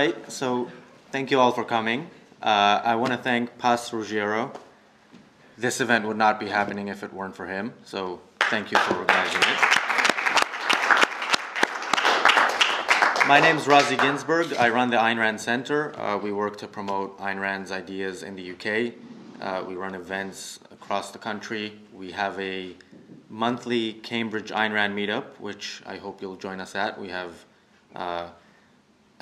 right, so thank you all for coming. I want to thank Paz Ruggiero. This event would not be happening if it weren't for him, so thank you for organizing it. My name is Razi Ginsburg. I run the Ayn Rand Center. We work to promote Ayn Rand's ideas in the UK. We run events across the country. We have a monthly Cambridge Ayn Rand meetup, which I hope you'll join us at. We have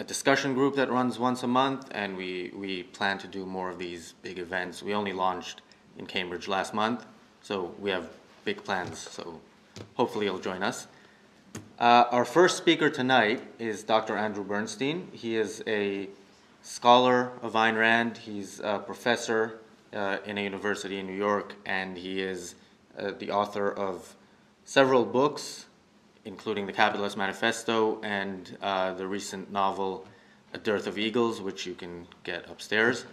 a discussion group that runs once a month, and we plan to do more of these big events. We only launched in Cambridge last month, so we have big plans, so hopefully you'll join us. Our first speaker tonight is Dr. Andrew Bernstein. He is a scholar of Ayn Rand. He's a professor in a university in New York, and he is the author of several books, including The Capitalist Manifesto and the recent novel A Dearth of Eagles, which you can get upstairs.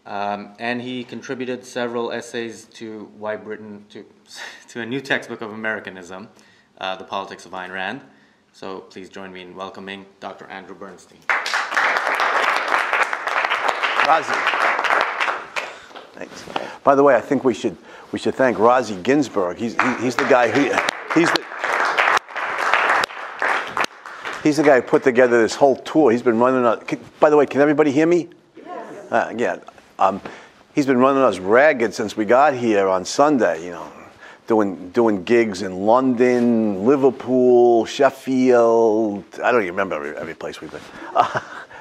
And he contributed several essays to Why Britain, to a new textbook of Americanism, The Politics of Ayn Rand. So please join me in welcoming Dr. Andrew Bernstein. Razi. Thanks. By the way, I think we should thank Razi Ginsburg. He's the guy who he's the guy who put together this whole tour. He's been running us. By the way, can everybody hear me? Yes. Yeah. He's been running us ragged since we got here on Sunday. You know, doing gigs in London, Liverpool, Sheffield. I don't even remember every place we've been.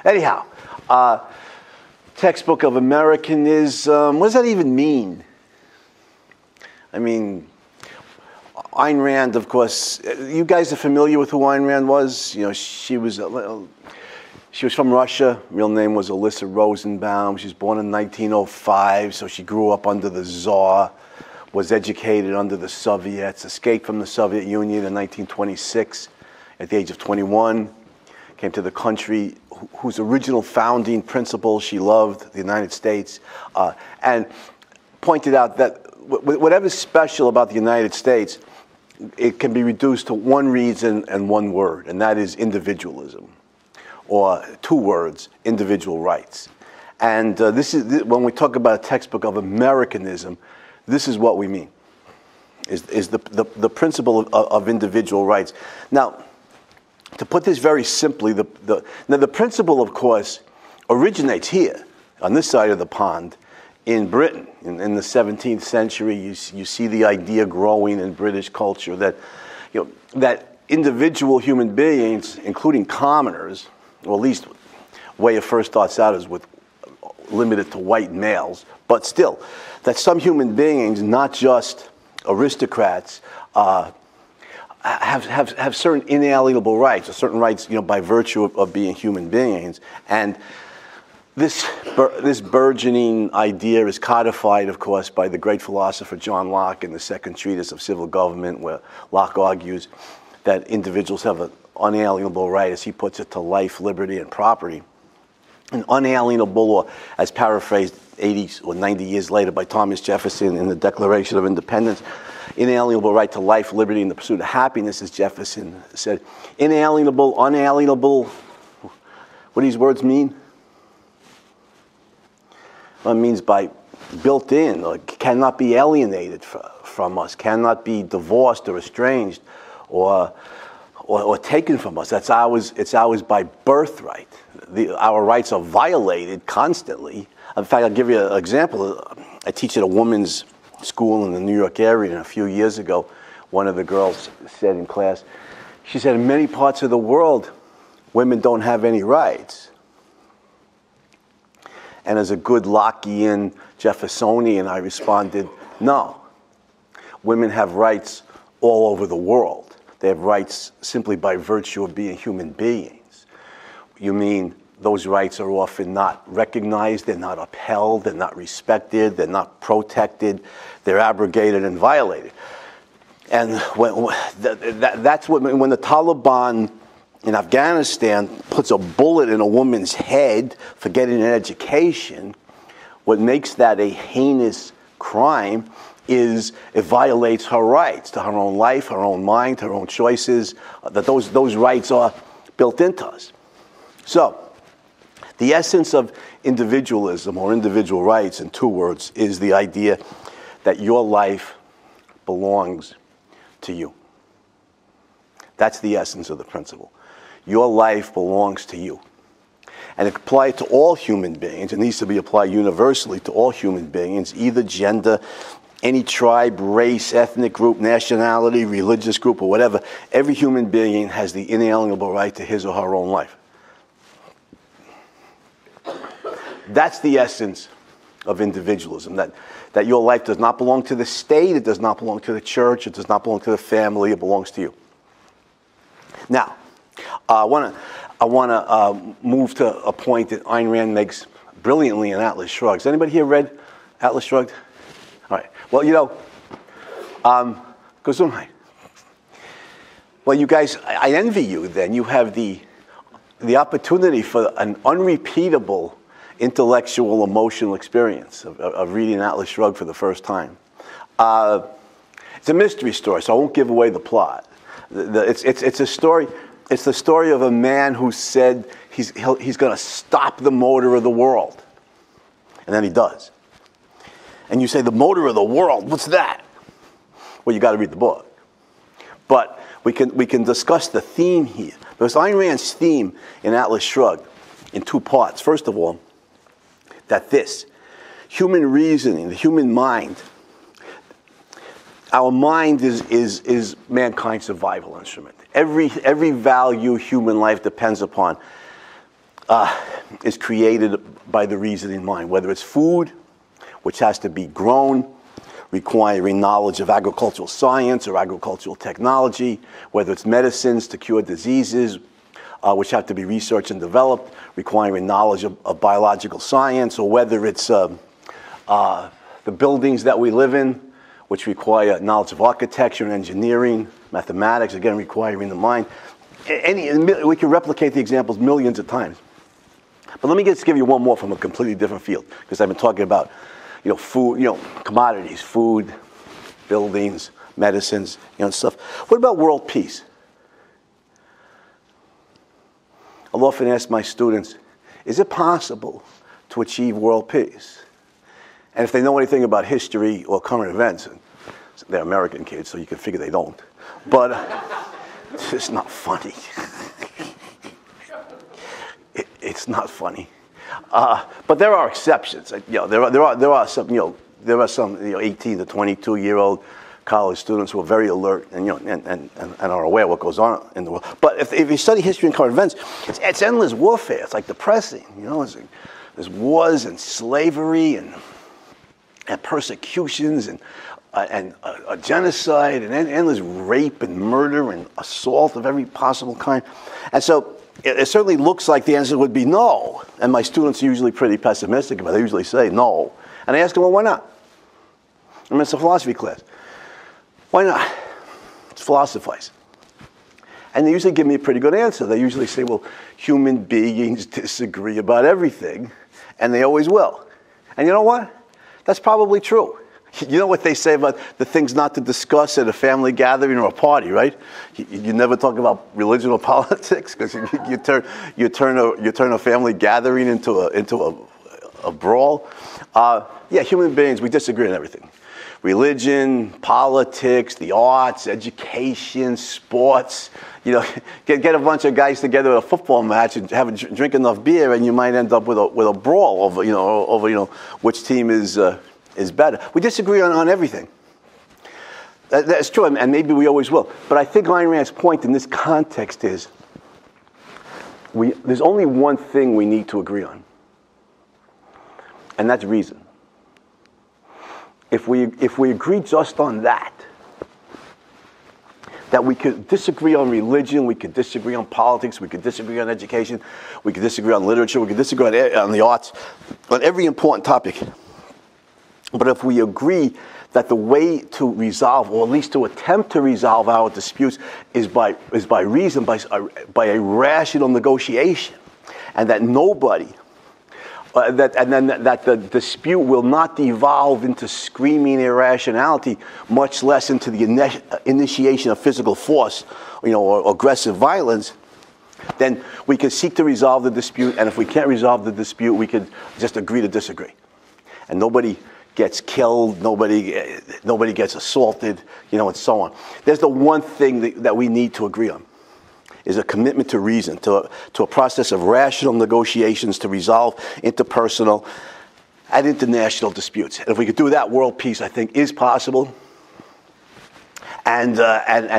Anyhow, textbook of Americanism. What does that even mean? I mean, Ayn Rand, of course. You guys are familiar with who Ayn Rand was. You know, she was from Russia. Real name was Alyssa Rosenbaum. She was born in 1905, so she grew up under the Tsar, was educated under the Soviets, escaped from the Soviet Union in 1926 at the age of 21, came to the country whose original founding principle she loved, the United States, and pointed out that whatever's special about the United States, it can be reduced to one reason and one word, and that is individualism, or two words, individual rights. And this is when we talk about a textbook of Americanism, this is what we mean, is the principle of individual rights. Now, to put this very simply, the principle, of course, originates here, on this side of the pond, in Britain. In the 17th century, you see the idea growing in British culture that, you know, that individual human beings, including commoners, or at least way it first starts out is limited to white males, but still, that some human beings, not just aristocrats, have certain inalienable rights, or certain rights, you know, by virtue of being human beings. And this burgeoning idea is codified, of course, by the great philosopher John Locke in the Second Treatise of Civil Government, where Locke argues that individuals have an unalienable right, as he puts it, to life, liberty, and property. An unalienable, or as paraphrased 80 or 90 years later by Thomas Jefferson in the Declaration of Independence, inalienable right to life, liberty, and the pursuit of happiness, as Jefferson said. Inalienable, unalienable, what do these words mean? Well, it means by built in, or cannot be alienated from us, cannot be divorced or estranged or taken from us. It's ours by birthright. Our rights are violated constantly. In fact, I'll give you an example. I teach at a women's school in the New York area, and a few years ago, one of the girls said in class, she said, in many parts of the world, women don't have any rights. And as a good Lockean Jeffersonian, I responded, no. Women have rights all over the world. They have rights simply by virtue of being human beings. You mean those rights are often not recognized, they're not upheld, they're not respected, they're not protected, they're abrogated and violated. And that's when the Taliban in Afghanistan puts a bullet in a woman's head for getting an education, what makes that a heinous crime is it violates her rights to her own life, her own mind, her own choices, that those rights are built into us. So, The essence of individualism or individual rights, in 2 words, is the idea that your life belongs to you. That's the essence of the principle. Your life belongs to you. And it applies to all human beings. It needs to be applied universally to all human beings, either gender, any tribe, race, ethnic group, nationality, religious group, or whatever. Every human being has the inalienable right to his or her own life. That's the essence of individualism, that your life does not belong to the state, it does not belong to the church, it does not belong to the family, it belongs to you. Now, I want to move to a point that Ayn Rand makes brilliantly in Atlas Shrugged. Has anybody here read Atlas Shrugged? All right. Well, you know, Gesundheit. Well, you guys, I envy you then. You have the opportunity for an unrepeatable intellectual, emotional experience of reading Atlas Shrugged for the first time. It's a mystery story, so I won't give away the plot. It's a story. It's the story of a man who said he's going to stop the motor of the world, and then he does. And you say, the motor of the world, what's that? Well, you got to read the book. But we can discuss the theme here. Because Ayn Rand's theme in Atlas Shrugged in 2 parts. First of all, that this human reasoning, the human mind, our mind is mankind's survival instrument. Every value human life depends upon is created by the reasoning mind, whether it's food, which has to be grown, requiring knowledge of agricultural science or agricultural technology, whether it's medicines to cure diseases, which have to be researched and developed, requiring knowledge of biological science, or whether it's the buildings that we live in, which require knowledge of architecture and engineering, mathematics, again, requiring the mind. We can replicate the examples millions of times. But let me just give you one more from a completely different field, because I've been talking about, food, commodities, food, buildings, medicines, stuff. What about world peace? I'll often ask my students, is it possible to achieve world peace? And if they know anything about history or current events, they're American kids, so you can figure they don't. But it's just not funny. It's not funny. But there are exceptions. There are some 18 to 22-year-old college students who are very alert and are aware of what goes on in the world. But if you study history and current events, it's endless warfare. It's like depressing. There's wars and slavery and persecutions and a genocide and endless rape and murder and assault of every possible kind. And so it certainly looks like the answer would be no. And my students are usually pretty pessimistic about it. They usually say no. And I ask them, well, why not? It's a philosophy class. Why not? It's philosophize. And they usually give me a pretty good answer. They usually say, well, human beings disagree about everything, and they always will. And you know what? That's probably true. You know what they say about the things not to discuss at a family gathering or a party, right? You never talk about religion or politics, because you turn a family gathering into a brawl. Yeah, human beings, we disagree on everything. Religion, politics, the arts, education, sports. Get a bunch of guys together at a football match and drink enough beer, and you might end up with a brawl over which team is better. We disagree on everything. That's true, and maybe we always will. But I think Ayn Rand's point in this context is there's only one thing we need to agree on, and that's reason. If we agree just on that we could disagree on religion, we could disagree on politics, we could disagree on education, we could disagree on literature, we could disagree on the arts, on every important topic. But if we agree that the way to resolve, or at least to attempt to resolve our disputes, is by reason, by a rational negotiation, and that nobody, that the dispute will not devolve into screaming irrationality, much less into the initiation of physical force, or aggressive violence, then we can seek to resolve the dispute, and if we can't resolve the dispute, we could just agree to disagree. And nobody gets killed, nobody gets assaulted, and so on. There's the one thing that we need to agree on, is a commitment to reason, to a process of rational negotiations to resolve interpersonal and international disputes. And if we could do that, world peace, I think, is possible, and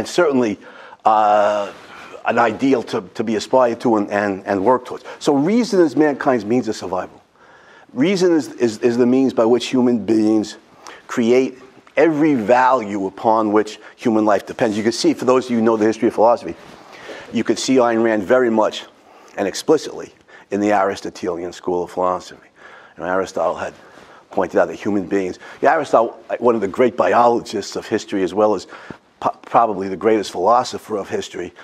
certainly an ideal to be aspired to and work towards. So reason is mankind's means of survival. Reason is the means by which human beings create every value upon which human life depends. You can see, for those of you who know the history of philosophy, you could see Ayn Rand very much and explicitly in the Aristotelian school of philosophy. Aristotle had pointed out that human beings, Aristotle, one of the great biologists of history as well as probably the greatest philosopher of history,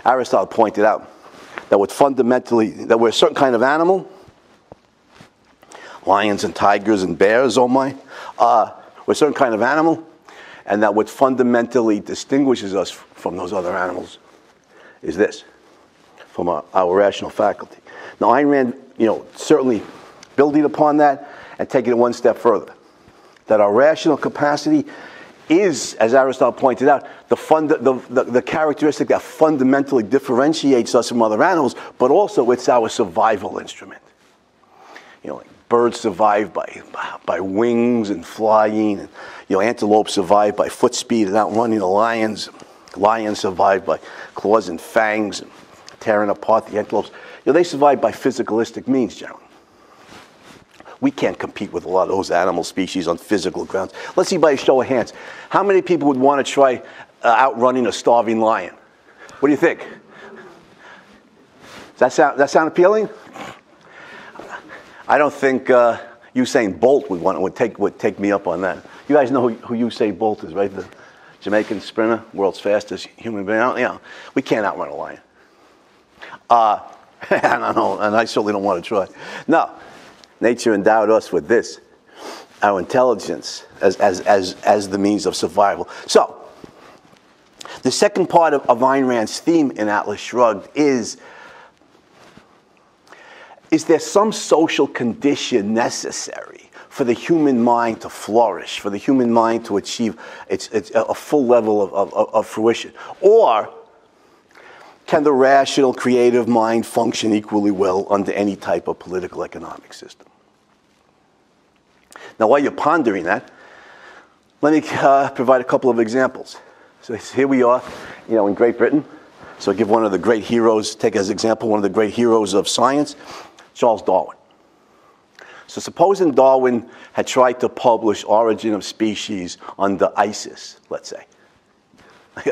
Aristotle pointed out that we're a certain kind of animal, lions and tigers and bears, oh my, we're a certain kind of animal, and that what fundamentally distinguishes us from those other animals is this, from our rational faculty. Now Ayn Rand, certainly building upon that and taking it one step further, that our rational capacity is, as Aristotle pointed out, the characteristic that fundamentally differentiates us from other animals, but also it's our survival instrument. Like birds survive by wings and flying, and antelopes survive by foot speed and outrunning the lions. Lions survive by claws and fangs and tearing apart the antelopes. They survive by physicalistic means, generally. We can't compete with a lot of those animal species on physical grounds. Let's see by a show of hands. How many people would want to try outrunning a starving lion? What do you think? Does that sound appealing? I don't think Usain Bolt would take me up on that. You guys know who Usain Bolt is, right? The Jamaican sprinter, world's fastest human being. We can't outrun a lion. And I certainly don't want to try. No. Nature endowed us with this, our intelligence as the means of survival. So, the second part of Ayn Rand's theme in Atlas Shrugged is there some social condition necessary for the human mind to flourish, for the human mind to achieve a full level of fruition? Or can the rational, creative mind function equally well under any type of political economic system? Now, while you're pondering that, let me provide a couple of examples. So here we are, in Great Britain. So I'll give one of the great heroes, take as example one of the great heroes of science, Charles Darwin. So supposing Darwin had tried to publish Origin of Species under ISIS, let's say.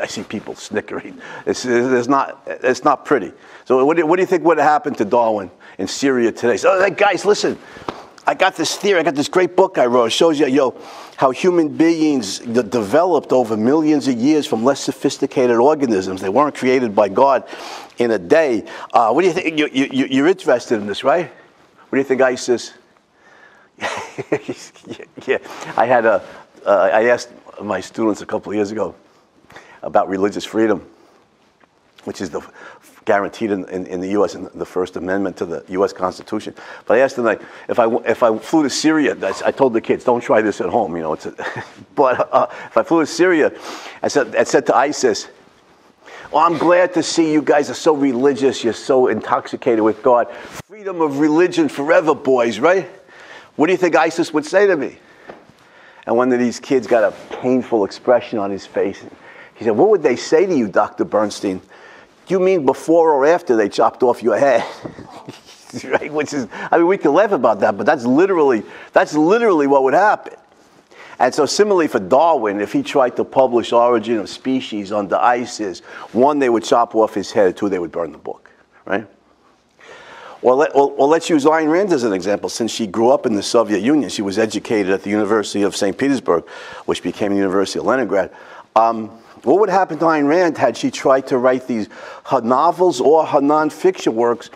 I see people snickering. It's not pretty. So what do you think would have happened to Darwin in Syria today? So, hey, guys, listen. I got this theory. I got this great book I wrote. It shows you, how human beings developed over millions of years from less sophisticated organisms. They weren't created by God in a day. What do you think? You're interested in this, right? What do you think, ISIS? Yeah. I asked my students a couple of years ago about religious freedom, which is guaranteed in the U.S. in the First Amendment to the U.S. Constitution. But I asked them, if I flew to Syria, I told the kids, don't try this at home, but if I flew to Syria, I said to ISIS, well, I'm glad to see you guys are so religious, you're so intoxicated with God. Freedom of religion forever, boys, right? What do you think ISIS would say to me? And one of these kids got a painful expression on his face. He said, what would they say to you, Dr. Bernstein? Do you mean before or after they chopped off your head? Right? Which is, we can laugh about that, but that's literally what would happen. And so similarly for Darwin, if he tried to publish Origin of Species under ISIS, one, they would chop off his head, two, they would burn the book, right? Well, let's use Ayn Rand as an example. Since she grew up in the Soviet Union, she was educated at the University of St. Petersburg, which became the University of Leningrad. What would happen to Ayn Rand had she tried to write her novels or her nonfiction works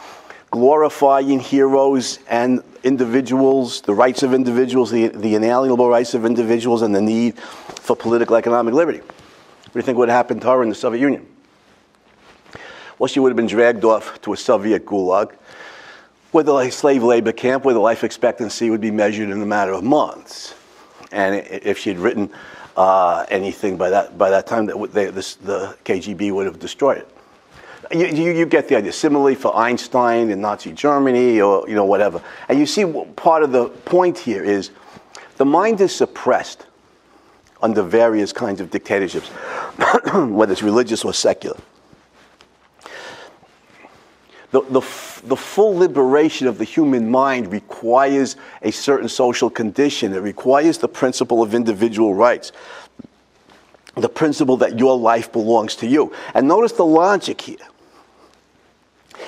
glorifying heroes and individuals, the rights of individuals, the inalienable rights of individuals, and the need for political economic liberty? What do you think would happen to her in the Soviet Union? Well, she would have been dragged off to a Soviet gulag, where the slave labor camp, where the life expectancy would be measured in a matter of months. And if she had written anything by that time, the KGB would have destroyed it. You get the idea. Similarly for Einstein in Nazi Germany, or whatever. And you see, part of the point here is the mind is suppressed under various kinds of dictatorships, whether it's religious or secular. The full liberation of the human mind requires a certain social condition. It requires the principle of individual rights, the principle that your life belongs to you. And notice the logic here.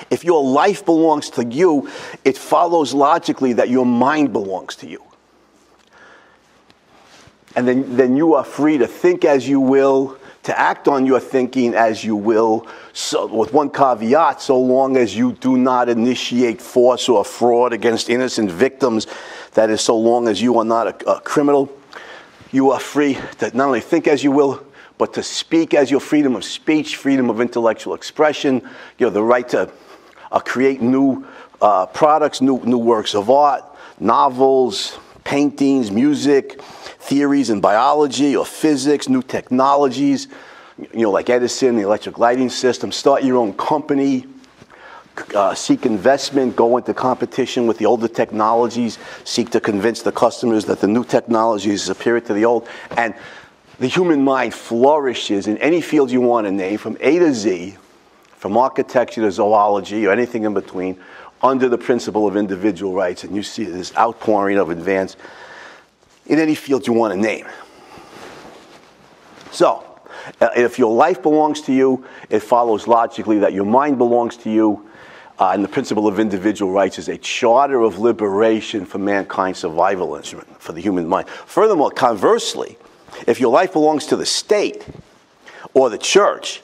If your life belongs to you, it follows logically that your mind belongs to you. And then you are free to think as you will, to act on your thinking as you will, so, with one caveat: so long as you do not initiate force or fraud against innocent victims, that is, so long as you are not a criminal, you are free to not only think as you will, but to speak as your freedom of speech, freedom of intellectual expression, the right to create new products, new works of art, novels, paintings, music, theories in biology or physics, new technologies, like Edison, the electric lighting system. Start your own company, seek investment, go into competition with the older technologies, seek to convince the customers that the new technology is superior to the old. And the human mind flourishes in any field you want to name, from A to Z, from architecture to zoology or anything in between, under the principle of individual rights. And you see this outpouring of advance in any field you want to name. So, if your life belongs to you, it follows logically that your mind belongs to you, and the principle of individual rights is a charter of liberation for mankind's survival instrument, for the human mind. Furthermore, conversely, if your life belongs to the state or the church,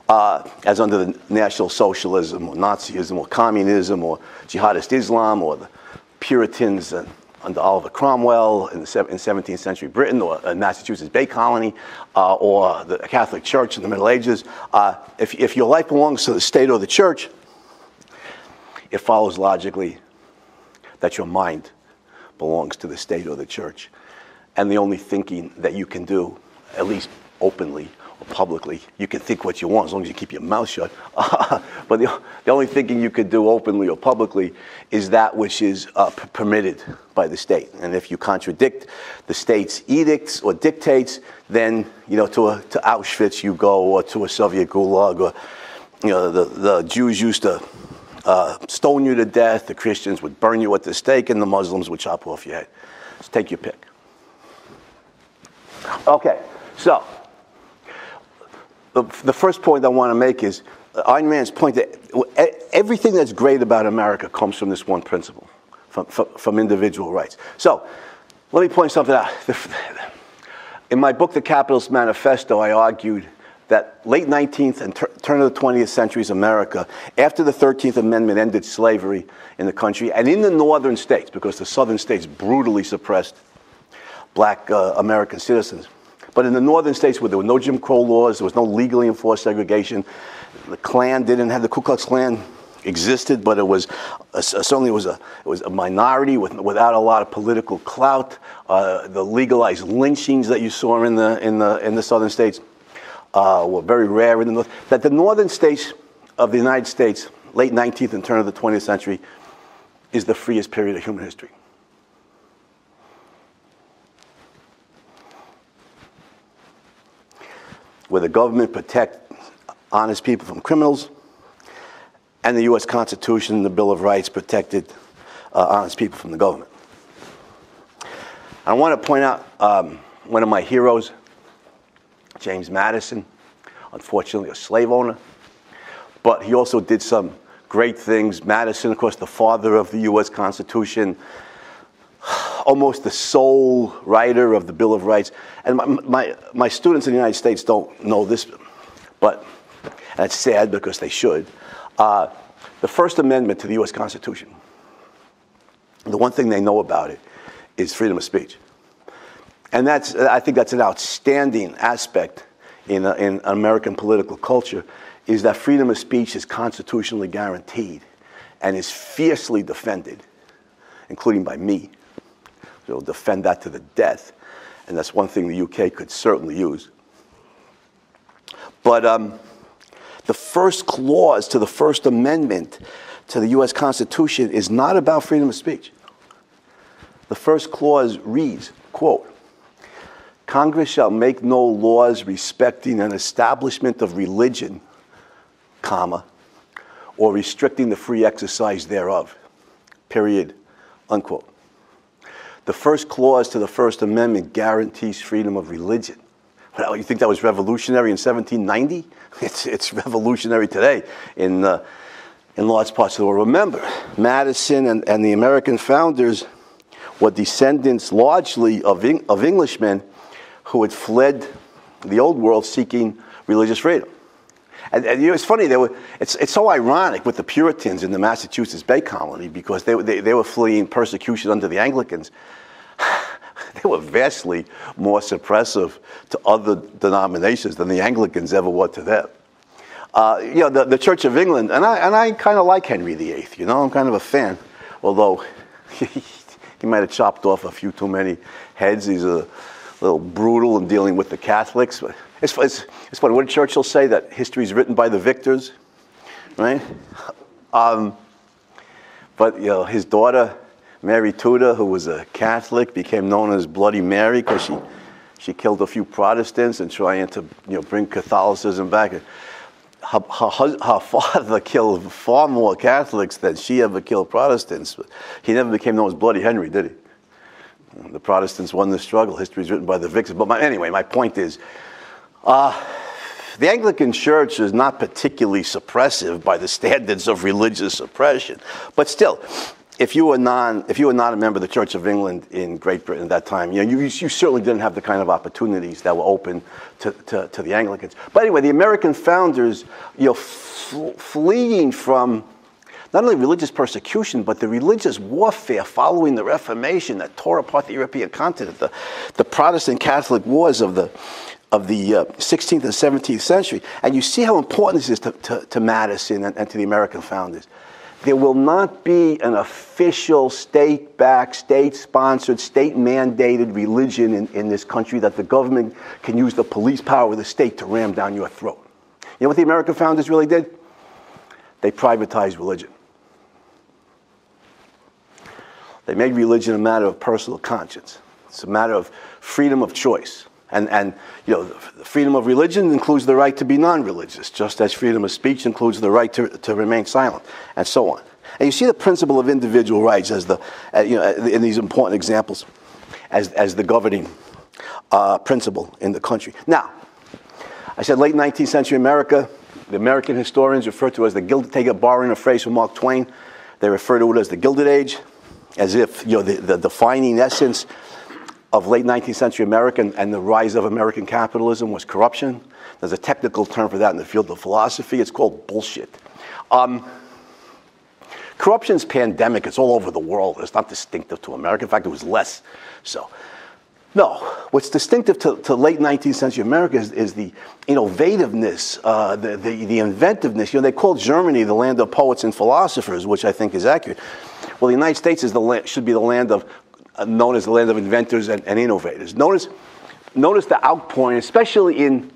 as under the National Socialism or Nazism or Communism or Jihadist Islam or the Puritans under Oliver Cromwell in 17th century Britain, or Massachusetts Bay Colony, or the Catholic Church in the Middle Ages, if your life belongs to the state or the church, it follows logically that your mind belongs to the state or the church. And the only thinking that you can do, at least openly or publicly, you can think what you want as long as you keep your mouth shut, but the only thinking you could do openly or publicly is that which is permitted by the state. And if you contradict the state's edicts or dictates, then to Auschwitz you go, or to a Soviet gulag, or the Jews used to stone you to death, the Christians would burn you at the stake, and the Muslims would chop off your head. So take your pick. Okay, so the first point I want to make is Ayn Rand's point that everything that's great about America comes from this one principle, from individual rights. So let me point something out. In my book, The Capitalist Manifesto, I argued that late 19th and turn of the 20th century's America, after the 13th Amendment ended slavery in the country, and in the northern states, because the southern states brutally suppressed black American citizens. But in the northern states, where there were no Jim Crow laws, there was no legally enforced segregation, the Klan didn't have, the Ku Klux Klan existed, but it was certainly it was a minority without a lot of political clout. The legalized lynchings that you saw in the southern states were very rare in the north. That the northern states of the United States, late 19th and turn of the 20th century, is the freest period of human history. Where the government protects honest people from criminals, and the U.S. Constitution and the Bill of Rights protected honest people from the government. I want to point out one of my heroes, James Madison, unfortunately a slave owner, but he also did some great things. Madison, of course, the father of the U.S. Constitution, almost the sole writer of the Bill of Rights. And my students in the United States don't know this, but that's sad because they should. The First Amendment to the U.S. Constitution, the one thing they know about it is freedom of speech. And I think that's an outstanding aspect in American political culture is that freedom of speech is constitutionally guaranteed and is fiercely defended, including by me. We'll defend that to the death, and that's one thing the UK could certainly use. But the first clause to the First Amendment to the US Constitution is not about freedom of speech. The first clause reads, quote, Congress shall make no laws respecting an establishment of religion, comma, or restricting the free exercise thereof, period, unquote. The first clause to the First Amendment guarantees freedom of religion. Well, you think that was revolutionary in 1790? It's revolutionary today in large parts of the world. Remember, Madison and the American founders were descendants largely of Englishmen who had fled the old world seeking religious freedom. And you know, it's funny, it's so ironic with the Puritans in the Massachusetts Bay Colony because they were fleeing persecution under the Anglicans. They were vastly more suppressive to other denominations than the Anglicans ever were to them. You know, the Church of England, and I kind of like Henry VIII, you know, I'm kind of a fan, although he might have chopped off a few too many heads. He's a little brutal in dealing with the Catholics. But it's funny, what did Churchill say? That history is written by the victors, right? But, you know, his daughter, Mary Tudor, who was a Catholic, became known as Bloody Mary because she killed a few Protestants and trying to, you know, bring Catholicism back. Her father killed far more Catholics than she ever killed Protestants. But he never became known as Bloody Henry, did he? The Protestants won the struggle. History is written by the victors. But anyway, my point is, the Anglican Church is not particularly suppressive by the standards of religious suppression. But still, if you were not a member of the Church of England in Great Britain at that time, you know, you certainly didn't have the kind of opportunities that were open to the Anglicans. But anyway, the American founders, you know, fleeing from not only religious persecution, but the religious warfare following the Reformation that tore apart the European continent, the Protestant Catholic wars of the 16th and 17th century. And you see how important this is to Madison and to the American founders. There will not be an official state-backed, state-sponsored, state-mandated religion in this country that the government can use the police power of the state to ram down your throat. You know what the American founders really did? They privatized religion. They made religion a matter of personal conscience. It's a matter of freedom of choice. And you know, freedom of religion includes the right to be non-religious, just as freedom of speech includes the right to remain silent, and so on. And you see the principle of individual rights as you know, in these important examples, as the governing principle in the country. Now, I said late 19th century America. The American historians refer to it as the Gilded. Take a borrowing a phrase from Mark Twain. They refer to it as the Gilded Age, as if, you know, the defining essence of late 19th century America and the rise of American capitalism was corruption. There's a technical term for that in the field of philosophy. It's called bullshit. Corruption's pandemic. It's all over the world. It's not distinctive to America. In fact, it was less so. No, what's distinctive to late 19th century America is the innovativeness, the inventiveness. You know, they called Germany the land of poets and philosophers, which I think is accurate. Well, the United States is should be the land of known as the land of inventors and innovators. Notice the outpouring, especially in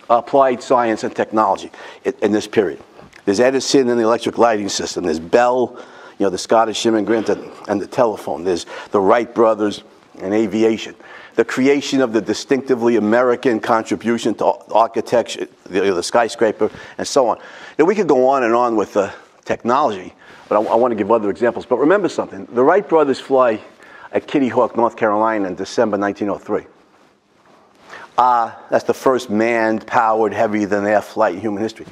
applied science and technology in this period. There's Edison and the electric lighting system. There's Bell, you know, the Scottish immigrant and the telephone. There's the Wright brothers and aviation. The creation of the distinctively American contribution to architecture, the skyscraper, and so on. Now, we could go on and on with technology, but I want to give other examples. But remember something. The Wright brothers fly at Kitty Hawk, North Carolina in December 1903. That's the first manned, powered, heavier-than-air flight in human history.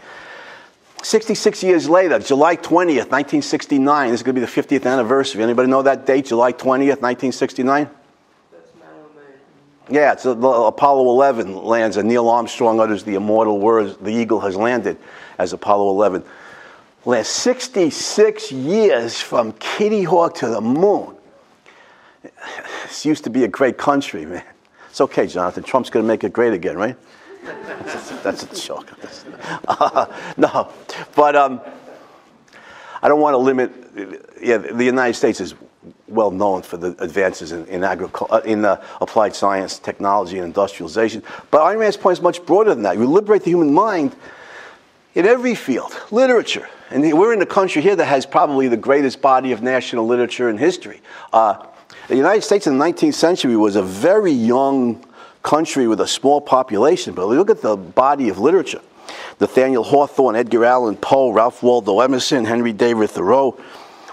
66 years later, July 20th, 1969, this is going to be the 50th anniversary. Anybody know that date, July 20th, 1969? That's my own name. Yeah, it's Apollo 11 lands, and Neil Armstrong utters the immortal words, "The eagle has landed," as Apollo 11 lands. 66 years from Kitty Hawk to the moon. This used to be a great country, man. It's okay, Jonathan. Trump's going to make it great again, right? That's a joke. No, but I don't want to limit. Yeah, the United States is well known for the advances in applied science, technology, and industrialization. But Ayn Rand's point is much broader than that. You liberate the human mind in every field, literature. And we're in a country here that has probably the greatest body of national literature in history. The United States in the 19th century was a very young country with a small population, but look at the body of literature. Nathaniel Hawthorne, Edgar Allan Poe, Ralph Waldo Emerson, Henry David Thoreau,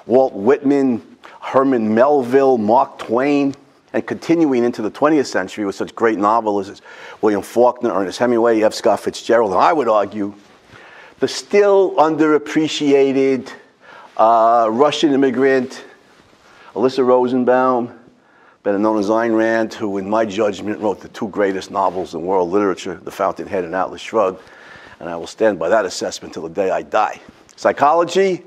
Walt Whitman, Herman Melville, Mark Twain, and continuing into the 20th century with such great novelists as William Faulkner, Ernest Hemingway, F. Scott Fitzgerald, and I would argue the still underappreciated Russian immigrant, Alyssa Rosenbaum, better known as Ayn Rand, who in my judgment wrote the two greatest novels in world literature, The Fountainhead and Atlas Shrugged, and I will stand by that assessment till the day I die. Psychology,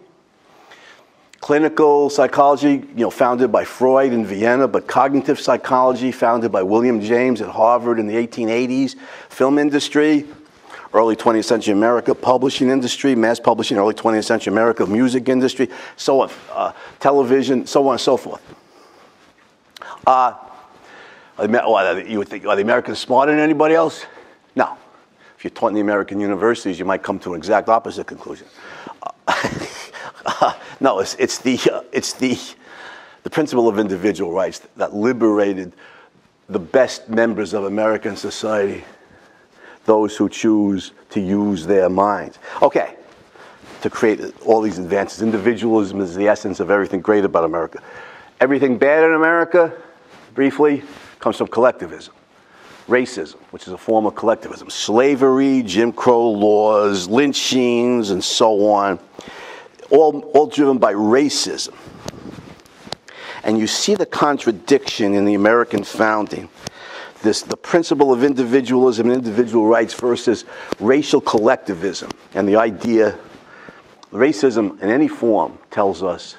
clinical psychology, founded by Freud in Vienna, but cognitive psychology founded by William James at Harvard in the 1880s, film industry, early 20th century America, publishing industry, mass publishing, early 20th century America, music industry, so on, television, so on and so forth. You would think, are the Americans smarter than anybody else? No. If you're taught in the American universities, you might come to an exact opposite conclusion. No, it's the principle of individual rights that liberated the best members of American society, those who choose to use their minds. Okay, to create all these advances. Individualism is the essence of everything great about America. Everything bad in America, briefly, comes from collectivism. Racism, which is a form of collectivism. Slavery, Jim Crow laws, lynchings, and so on. All driven by racism. And you see the contradiction in the American founding. The principle of individualism and individual rights versus racial collectivism. And the idea, racism in any form tells us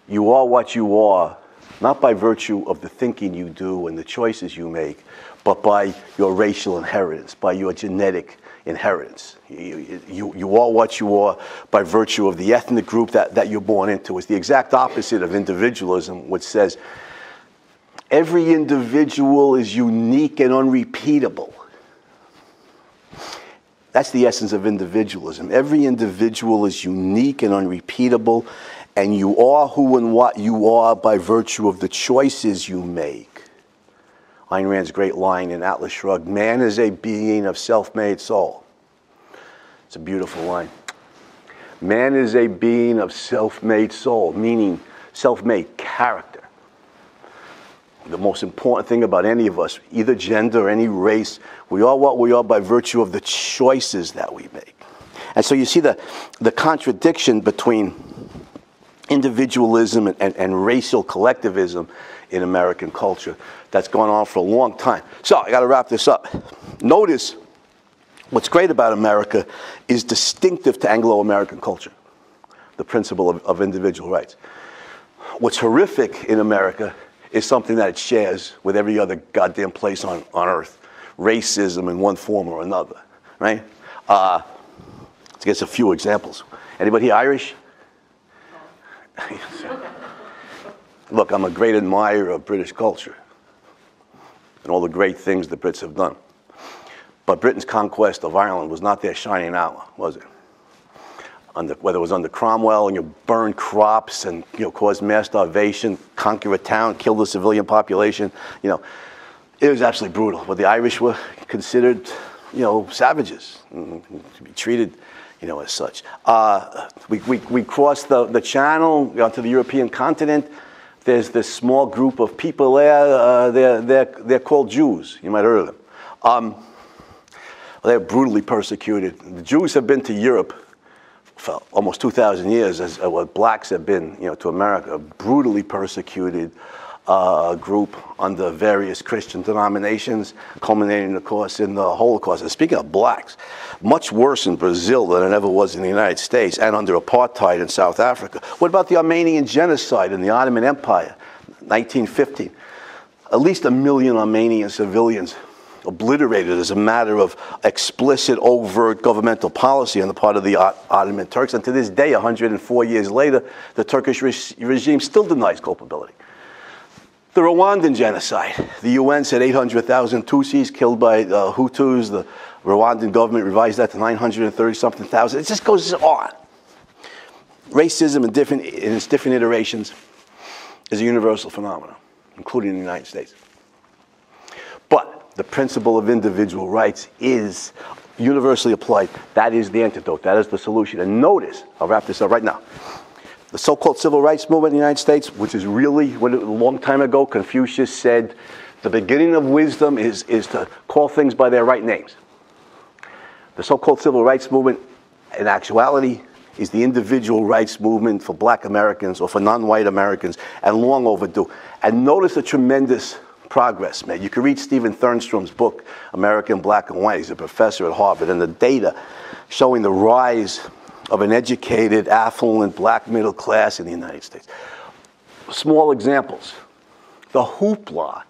you are what you are, not by virtue of the thinking you do and the choices you make, but by your racial inheritance, by your genetic inheritance. You are what you are by virtue of the ethnic group that you're born into. It's the exact opposite of individualism, which says every individual is unique and unrepeatable. That's the essence of individualism. Every individual is unique and unrepeatable, and you are who and what you are by virtue of the choices you make. Ayn Rand's great line in Atlas Shrugged, man is a being of self-made soul. It's a beautiful line. Man is a being of self-made soul, meaning self-made character. The most important thing about any of us, either gender or any race, we are what we are by virtue of the choices that we make. And so you see the contradiction between individualism and racial collectivism in American culture that's gone on for a long time. So I got to wrap this up. Notice what's great about America is distinctive to Anglo-American culture, the principle of individual rights. What's horrific in America is something that it shares with every other goddamn place on earth, racism in one form or another, right? Let's get a few examples. Anybody here Irish? Look, I'm a great admirer of British culture and all the great things the Brits have done. But Britain's conquest of Ireland was not their shining hour, was it? Whether it was under Cromwell and you burned crops and caused mass starvation, conquer a town, kill the civilian population, it was absolutely brutal. But the Irish were considered, savages, to be treated, as such. We crossed the channel onto the European continent. There's this small group of people there. They're called Jews. You might have heard of them. They're brutally persecuted. The Jews have been to Europe for almost 2,000 years, as what blacks have been, to America. Brutally persecuted group under various Christian denominations, culminating, of course, in the Holocaust. And speaking of blacks, much worse in Brazil than it ever was in the United States, and under apartheid in South Africa. What about the Armenian genocide in the Ottoman Empire, 1915? At least 1 million Armenian civilians obliterated as a matter of explicit, overt governmental policy on the part of the Ottoman Turks. And to this day, 104 years later, the Turkish regime still denies culpability. The Rwandan genocide. The UN said 800,000 Tutsis killed by Hutus. The Rwandan government revised that to 930-something thousand. It just goes on. Racism in its different iterations is a universal phenomenon, including in the United States. But the principle of individual rights is universally applied. That is the antidote. That is the solution. And notice, I'll wrap this up right now. The so-called civil rights movement in the United States, which is really, a long time ago, Confucius said, the beginning of wisdom is to call things by their right names. The so-called civil rights movement, in actuality, is the individual rights movement for black Americans or for non-white Americans, and long overdue. And notice the tremendous progress made. You can read Stephen Thurnstrom's book, American Black and White. He's a professor at Harvard, and the data showing the rise of an educated, affluent black middle class in the United States. Small examples. The hoopla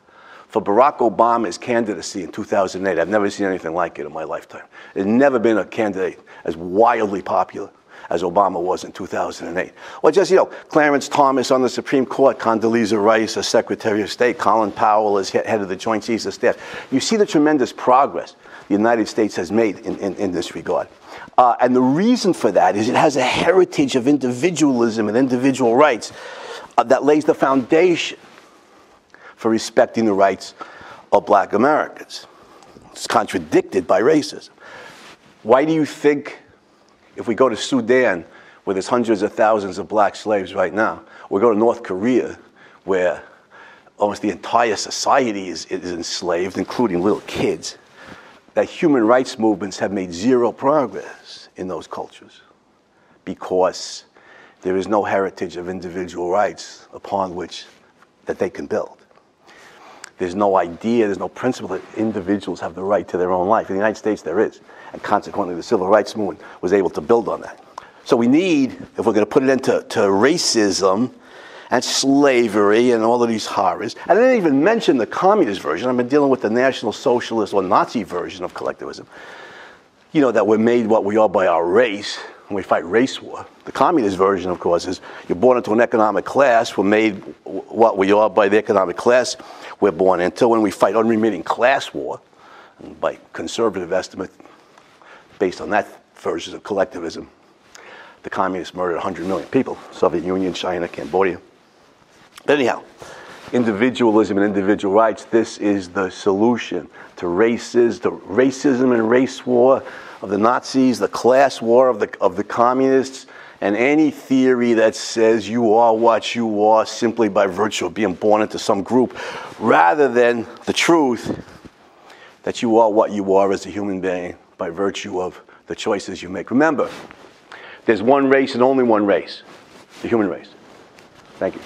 for Barack Obama's candidacy in 2008. I've never seen anything like it in my lifetime. There's never been a candidate as wildly popular as Obama was in 2008. Well, just, Clarence Thomas on the Supreme Court, Condoleezza Rice as Secretary of State, Colin Powell as head of the Joint Chiefs of Staff. You see the tremendous progress the United States has made in this regard. And the reason for that is it has a heritage of individualism and individual rights that lays the foundation for respecting the rights of black Americans. It's contradicted by racism. Why do you think, if we go to Sudan, where there's hundreds of thousands of black slaves right now, or we go to North Korea, where almost the entire society is enslaved, including little kids, that human rights movements have made zero progress in those cultures because there is no heritage of individual rights upon which that they can build. There's no idea, there's no principle that individuals have the right to their own life. In the United States, there is. And consequently, the civil rights movement was able to build on that. So we need, if we're going to put it into racism and slavery and all of these horrors, and I didn't even mention the communist version. I've been dealing with the National Socialist or Nazi version of collectivism. That we're made what we are by our race, and we fight race war. The communist version, of course, is you're born into an economic class. We're made what we are by the economic class we're born into, when we fight unremitting class war, and by conservative estimate, based on that version of collectivism, the communists murdered 100 million people, Soviet Union, China, Cambodia. But anyhow, individualism and individual rights, this is the solution to racism and race war of the Nazis, the class war of the communists, and any theory that says you are what you are simply by virtue of being born into some group, rather than the truth that you are what you are as a human being by virtue of the choices you make. Remember, there's one race and only one race, the human race. Thank you.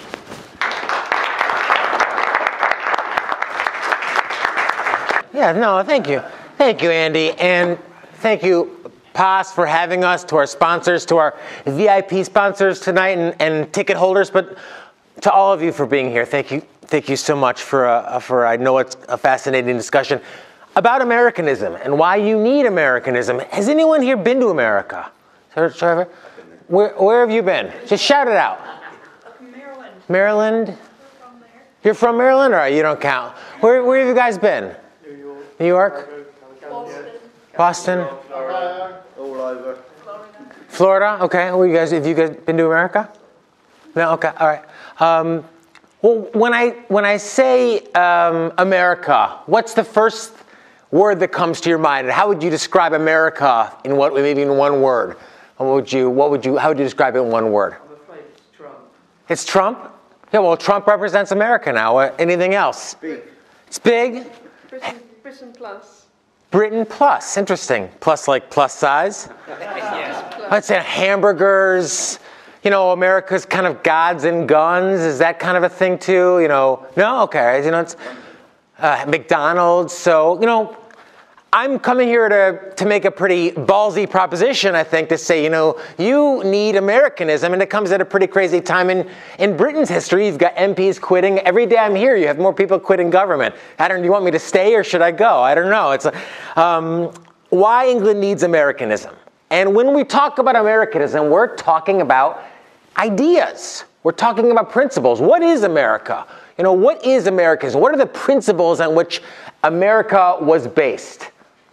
Yeah, no, thank you. Thank you, Andy. And thank you, PAS, for having us, to our sponsors, to our VIP sponsors tonight and ticket holders, but to all of you for being here. Thank you. Thank you so much for I know it's a fascinating discussion about Americanism and why you need Americanism. Has anyone here been to America? Sir Trevor? Where have you been? Just shout it out. Maryland. Maryland? We're from there. You're from Maryland? All right, you don't count. Where have you guys been? New York. New York? Boston. Boston? All over. Florida? Okay. Have you guys been to America? No? Okay. All right. Well, when I say America, what's the first word that comes to your mind? And how would you describe America maybe in one word? How would you describe it in one word? I'm afraid it's Trump. It's Trump? Yeah, well, Trump represents America now. Anything else? Big. It's big? Britain plus. Britain plus. Interesting. Plus like plus size? Yes. Plus. I'd say hamburgers. America's kind of gods and guns. Is that kind of a thing too? No? Okay. It's McDonald's. So, I'm coming here to make a pretty ballsy proposition, I think, to say, you need Americanism, and it comes at a pretty crazy time in Britain's history. You've got MPs quitting. Every day I'm here, you have more people quitting government. Do you want me to stay or should I go? I don't know. It's why England needs Americanism. And when we talk about Americanism, we're talking about ideas. We're talking about principles. What is America? What is Americanism? What are the principles on which America was based?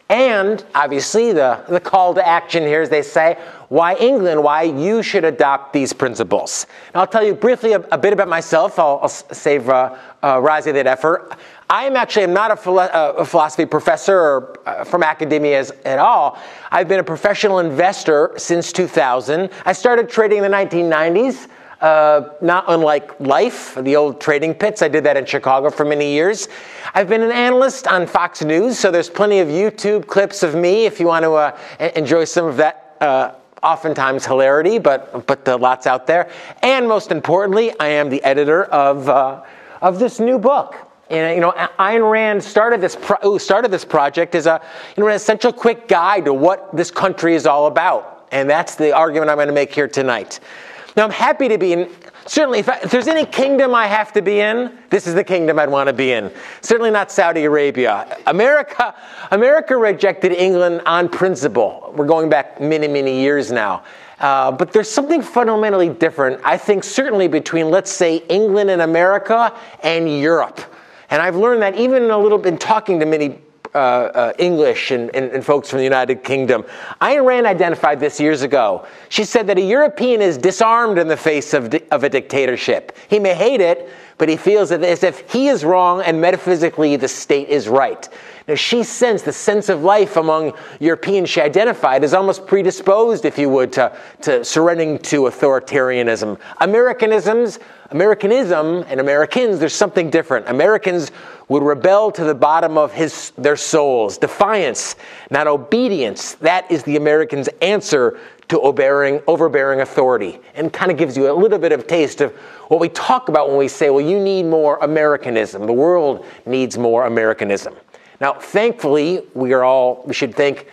And obviously the call to action here, as they say, why England, why you should adopt these principles. And I'll tell you briefly a bit about myself. I'll save Razi that effort. I'm not a philosophy professor or from academia at all. I've been a professional investor since 2000. I started trading in the 1990s. Not unlike Life, the old trading pits. I did that in Chicago for many years. I've been an analyst on Fox News, so there's plenty of YouTube clips of me if you want to enjoy some of that oftentimes hilarity, but lots out there. And most importantly, I am the editor of this new book. And, Ayn Rand started this project as an essential quick guide to what this country is all about. And that's the argument I'm going to make here tonight. Now, I'm happy to be in, certainly, if there's any kingdom I have to be in, this is the kingdom I'd want to be in. Certainly not Saudi Arabia. America rejected England on principle. We're going back many, many years now. But there's something fundamentally different, I think, certainly between, let's say, England and America and Europe. And I've learned that even a little bit talking to many English and folks from the United Kingdom. Ayn Rand identified this years ago. She said that a European is disarmed in the face of a dictatorship. He may hate it, but he feels it as if he is wrong and metaphysically the state is right. Now, she sensed the sense of life among Europeans she identified as almost predisposed, if you would, to surrendering to authoritarianism. Americanism and Americans, there's something different. Americans would rebel to the bottom of their souls. Defiance, not obedience. That is the Americans' answer to overbearing authority. And kind of gives you a little bit of taste of what we talk about when we say, well, you need more Americanism. The world needs more Americanism. Now, thankfully, we should thank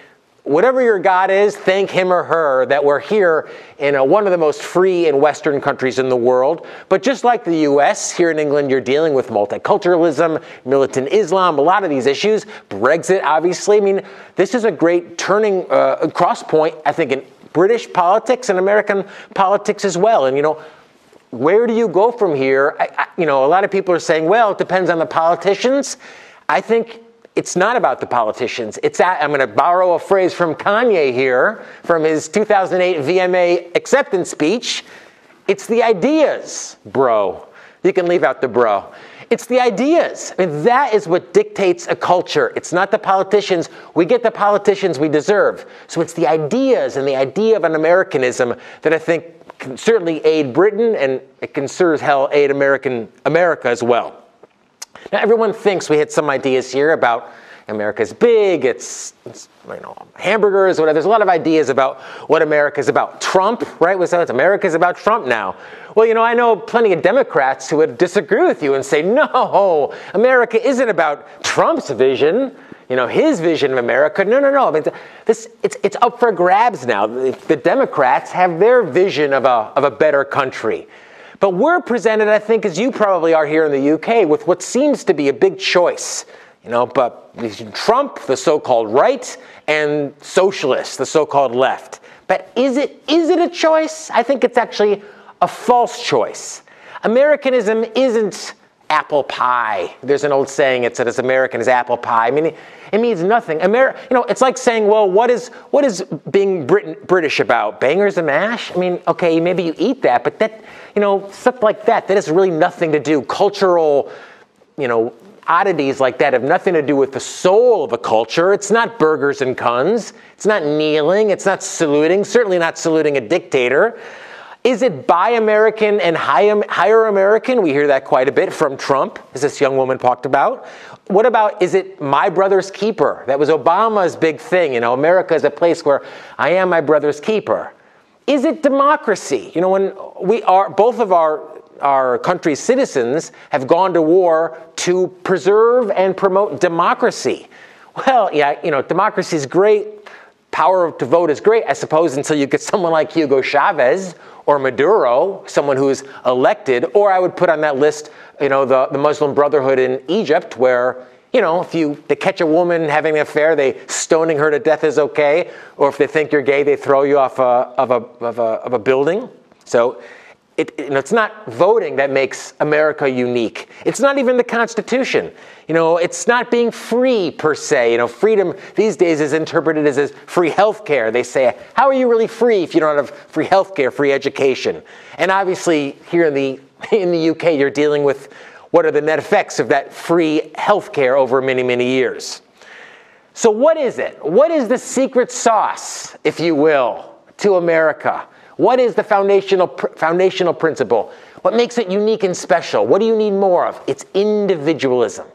whatever your God is, thank him or her that we're here in one of the most free and Western countries in the world. But just like the U.S., here in England, you're dealing with multiculturalism, militant Islam, a lot of these issues. Brexit, obviously. I mean, this is a great turning cross point, I think, in British politics and American politics as well. And, where do you go from here? A lot of people are saying, well, it depends on the politicians. I think it's not about the politicians. I'm going to borrow a phrase from Kanye here, from his 2008 VMA acceptance speech. It's the ideas, bro. You can leave out the bro. It's the ideas. I mean, that is what dictates a culture. It's not the politicians. We get the politicians we deserve. So it's the ideas and the idea of an Americanism that I think can certainly aid Britain, and it can sure as hell aid America as well. Now, everyone thinks we had some ideas here about America's big, it's hamburgers, whatever. There's a lot of ideas about what America's about. Trump, right? It's America's about Trump now. Well, I know plenty of Democrats who would disagree with you and say, no, America isn't about Trump's vision, his vision of America. No. I mean, it's up for grabs now. The Democrats have their vision of a better country. But we're presented, I think, as you probably are here in the UK, with what seems to be a big choice. But Trump, the so-called right, and socialists, the so-called left. But is it a choice? I think it's actually a false choice. Americanism isn't apple pie. There's an old saying, it says American is apple pie. I mean, it means nothing. It's like saying, well, what is being British about? Bangers and mash? I mean, okay, maybe you eat that, but that, stuff like that has really nothing to do. Cultural, oddities like that have nothing to do with the soul of a culture. It's not burgers and guns. It's not kneeling. It's not saluting. Certainly not saluting a dictator. Is it buy American and hire American? We hear that quite a bit from Trump, as this young woman talked about. What about, is it my brother's keeper? That was Obama's big thing. America is a place where I am my brother's keeper. Is it democracy? When both of our country's citizens have gone to war to preserve and promote democracy. Well, yeah, democracy is great. Power to vote is great, I suppose, until you get someone like Hugo Chavez or Maduro, someone who's elected. Or I would put on that list, the Muslim Brotherhood in Egypt, where, if they catch a woman having an affair, stoning her to death is okay. Or if they think you're gay, they throw you off of a building. So it's not voting that makes America unique. It's not even the Constitution. It's not being free per se. Freedom these days is interpreted as free health care. They say, how are you really free if you don't have free health care, free education? And obviously here in the UK, you're dealing with what are the net effects of that free health care over many, many years. So what is it? What is the secret sauce, if you will, to America? What is the foundational principle? What makes it unique and special? What do you need more of? It's individualism.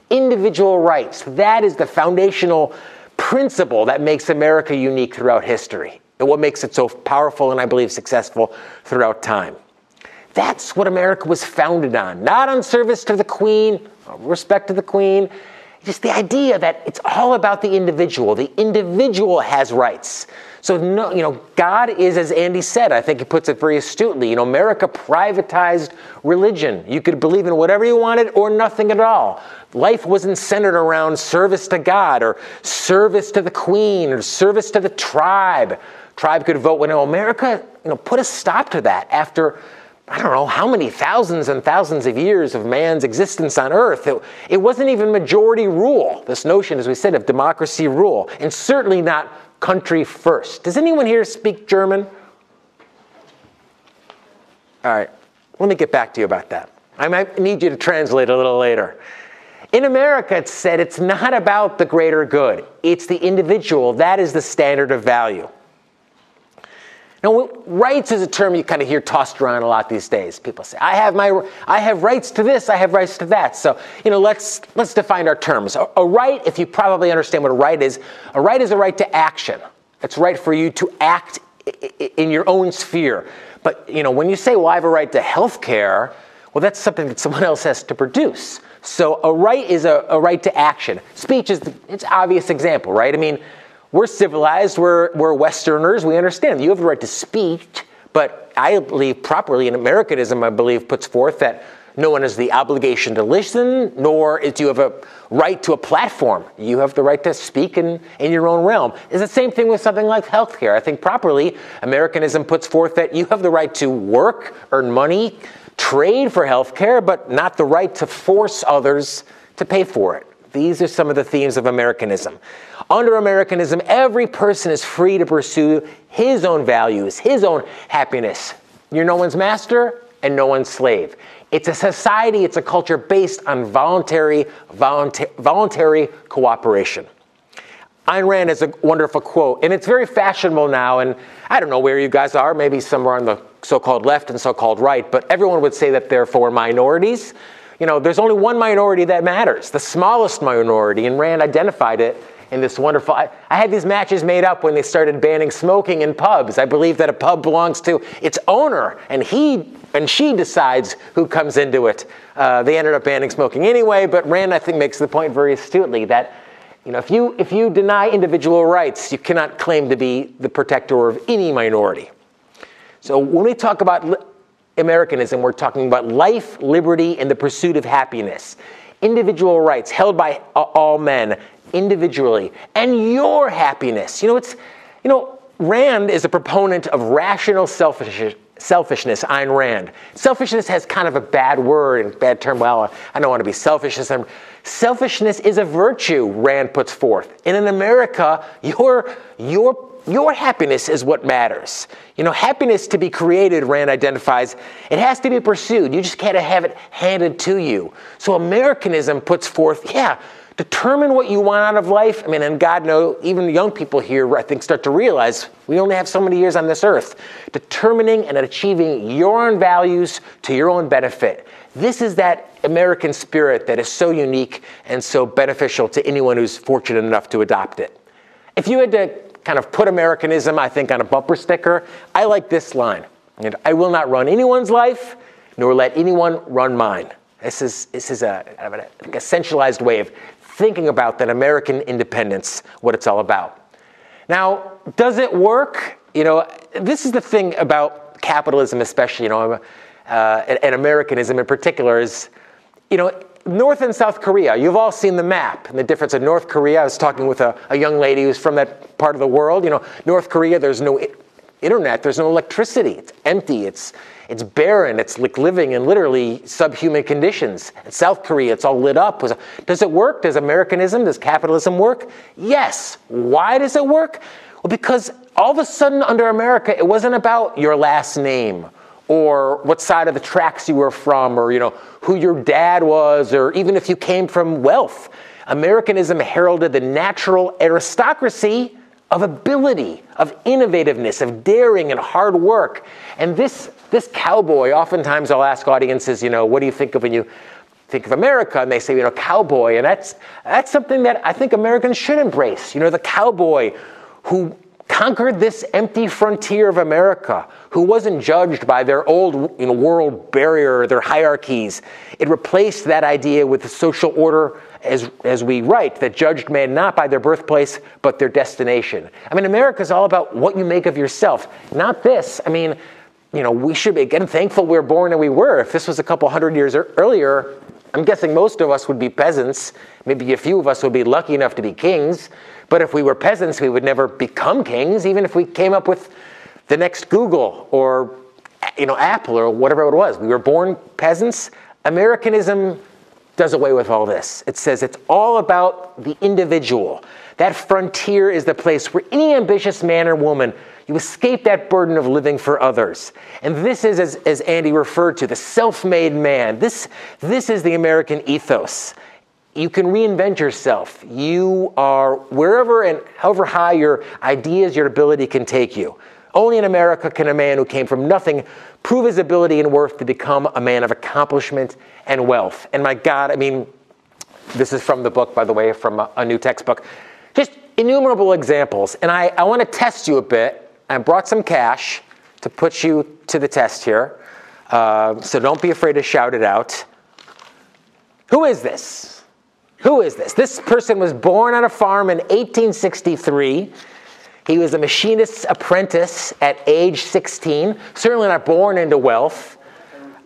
Individual rights. That is the foundational principle that makes America unique throughout history, and what makes it so powerful and, I believe, successful throughout time. That's what America was founded on. Not on service to the Queen, respect to the Queen. Just the idea that it's all about the individual. The individual has rights. So, God is, as Andy said, I think he puts it very astutely, America privatized religion. You could believe in whatever you wanted or nothing at all. Life wasn't centered around service to God or service to the Queen or service to the tribe. Tribe could vote. America, put a stop to that after, I don't know how many thousands and thousands of years of man's existence on earth. It wasn't even majority rule, this notion, as we said, of democracy rule, and certainly not country first. Does anyone here speak German? All right, let me get back to you about that. I might need you to translate a little later. In America, it's said it's not about the greater good. It's the individual. That is the standard of value. Now, rights is a term you kind of hear tossed around a lot these days. People say, I have rights to this, I have rights to that. So, let's define our terms. A right, if you probably understand what a right is a right to action. It's right for you to act in your own sphere. But, when you say, well, I have a right to health care, well, that's something that someone else has to produce. So a right is a right to action. Speech is it's an obvious example, right? I mean, we're civilized, we're Westerners, we understand. You have the right to speak, but I believe properly in Americanism, I believe, puts forth that no one has the obligation to listen, nor do you have a right to a platform. You have the right to speak in your own realm. It's the same thing with something like healthcare. I think properly, Americanism puts forth that you have the right to work, earn money, trade for healthcare, but not the right to force others to pay for it. These are some of the themes of Americanism. Under Americanism, every person is free to pursue his own values, his own happiness. You're no one's master and no one's slave. It's a society, it's a culture based on voluntary cooperation. Ayn Rand has a wonderful quote, and it's very fashionable now, and I don't know where you guys are, maybe somewhere on the so-called left and so-called right, but everyone would say that they're for minorities. There's only one minority that matters, the smallest minority, and Rand identified it in this wonderful... I had these matches made up when they started banning smoking in pubs. I believe that a pub belongs to its owner, and she decides who comes into it. They ended up banning smoking anyway, but Rand, I think, makes the point very astutely that if you deny individual rights, you cannot claim to be the protector of any minority. So when we talk about Americanism, we're talking about life, liberty, and the pursuit of happiness. Individual rights held by all men individually, and your happiness. Rand is a proponent of rational selfishness, Ayn Rand. Selfishness has kind of a bad word and bad term. Well, I don't want to be selfish. Selfishness is a virtue, Rand puts forth. And in America, your happiness is what matters. Happiness to be created, Rand identifies, it has to be pursued. You just can't have it handed to you. So Americanism puts forth, determine what you want out of life. And God knows, even young people here, I think, start to realize we only have so many years on this earth. Determining and achieving your own values to your own benefit. This is that American spirit that is so unique and so beneficial to anyone who's fortunate enough to adopt it. If you had to kind of put Americanism, I think, on a bumper sticker, I like this line. I will not run anyone's life, nor let anyone run mine. This is a centralized way of thinking about that American independence, what it's all about. Now, does it work? You know, this is the thing about capitalism, especially, you know, and Americanism in particular is, you know, North and South Korea, you've all seen the map and the difference in North Korea. I was talking with a young lady who's from that part of the world. You know, North Korea, there's no internet, there's no electricity. It's empty, it's barren, it's like living in literally subhuman conditions. In South Korea, it's all lit up. Does it work? Does Americanism, does capitalism work? Yes. Why does it work? Well, because all of a sudden under America, it wasn't about your last name or what side of the tracks you were from, or, you know, who your dad was, or even if you came from wealth. Americanism heralded the natural aristocracy of ability, of innovativeness, of daring and hard work. And this cowboy, oftentimes I'll ask audiences, you know, what do you think of when you think of America? And they say, you know, cowboy. And that's something that I think Americans should embrace. You know, the cowboy who conquered this empty frontier of America, who wasn't judged by their old, you know, world barrier, their hierarchies. It replaced that idea with the social order as we write, that judged man not by their birthplace, but their destination. I mean, America is all about what you make of yourself, not this. I mean, you know, we should be, again, thankful we were born and we were. If this was a couple hundred years earlier, I'm guessing most of us would be peasants. Maybe a few of us would be lucky enough to be kings. But if we were peasants, we would never become kings, even if we came up with the next Google or, you know, Apple or whatever it was. We were born peasants. Americanism does away with all this. It says it's all about the individual. That frontier is the place where any ambitious man or woman, you escape that burden of living for others. And this is, as Andy referred to, the self-made man. This is the American ethos. You can reinvent yourself. You are wherever and however high your ideas, your ability can take you. Only in America can a man who came from nothing prove his ability and worth to become a man of accomplishment and wealth. And my God, I mean, this is from the book, by the way, from a new textbook. Just innumerable examples. And I want to test you a bit. I brought some cash to put you to the test here. So don't be afraid to shout it out. Who is this? Who is this? This person was born on a farm in 1863. He was a machinist's apprentice at age 16, certainly not born into wealth.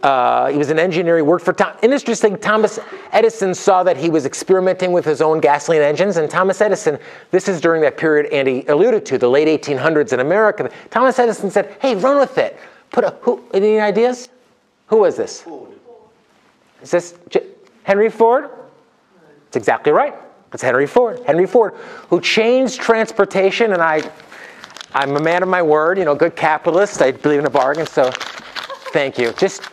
He was an engineer. He worked for interesting, Thomas Edison saw that he was experimenting with his own gasoline engines, and Thomas Edison, this is during that period Andy alluded to, the late 1800s in America. Thomas Edison said, hey, run with it. Any ideas? Who was this? Ford. Is this Henry Ford? That's exactly right. It's Henry Ford. Henry Ford, who changed transportation, and I'm a man of my word, you know, good capitalist. I believe in a bargain, so thank you. Just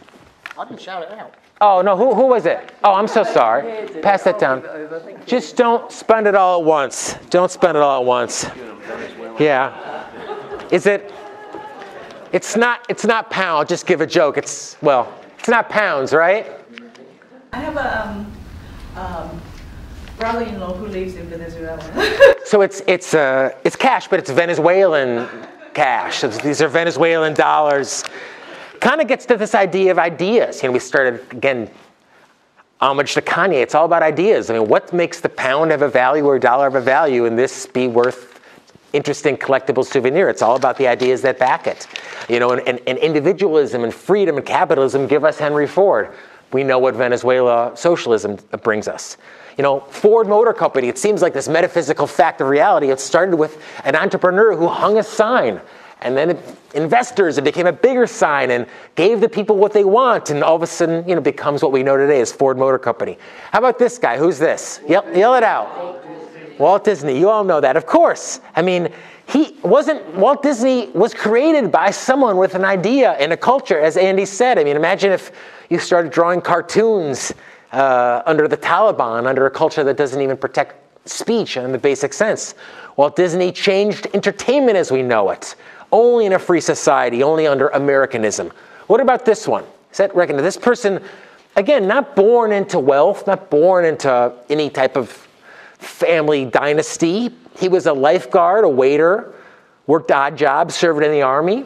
I didn't shout it out. Oh, no, who was it? Oh, I'm so sorry. Pass that down. Just don't spend it all at once. Don't spend it all at once. Yeah. Is it? It's not pound. Just give a joke. It's not pounds, right? I have a brother-in-law who lives in Venezuela. So it's cash, but it's Venezuelan cash. These are Venezuelan dollars. Kind of gets to this idea of ideas. You know, we started, again, homage to Kanye. It's all about ideas. I mean, what makes the pound have a value or a dollar have a value and this be worth interesting collectible souvenir? It's all about the ideas that back it. You know, and individualism and freedom and capitalism give us Henry Ford. We know what Venezuela socialism brings us. You know, Ford Motor Company, it seems like this metaphysical fact of reality. It started with an entrepreneur who hung a sign. And then investors, it became a bigger sign and gave the people what they want. And all of a sudden, you know, becomes what we know today as Ford Motor Company. How about this guy? Who's this? Yell it out. Walt Disney. You all know that, of course. I mean, Walt Disney was created by someone with an idea and a culture, as Andy said. I mean, imagine if you started drawing cartoons under the Taliban, under a culture that doesn't even protect speech in the basic sense. Walt Disney changed entertainment as we know it. Only in a free society, only under Americanism. What about this one? Is that reckoned? This person, again, not born into wealth, not born into any type of family dynasty. He was a lifeguard, a waiter, worked odd jobs, served in the army.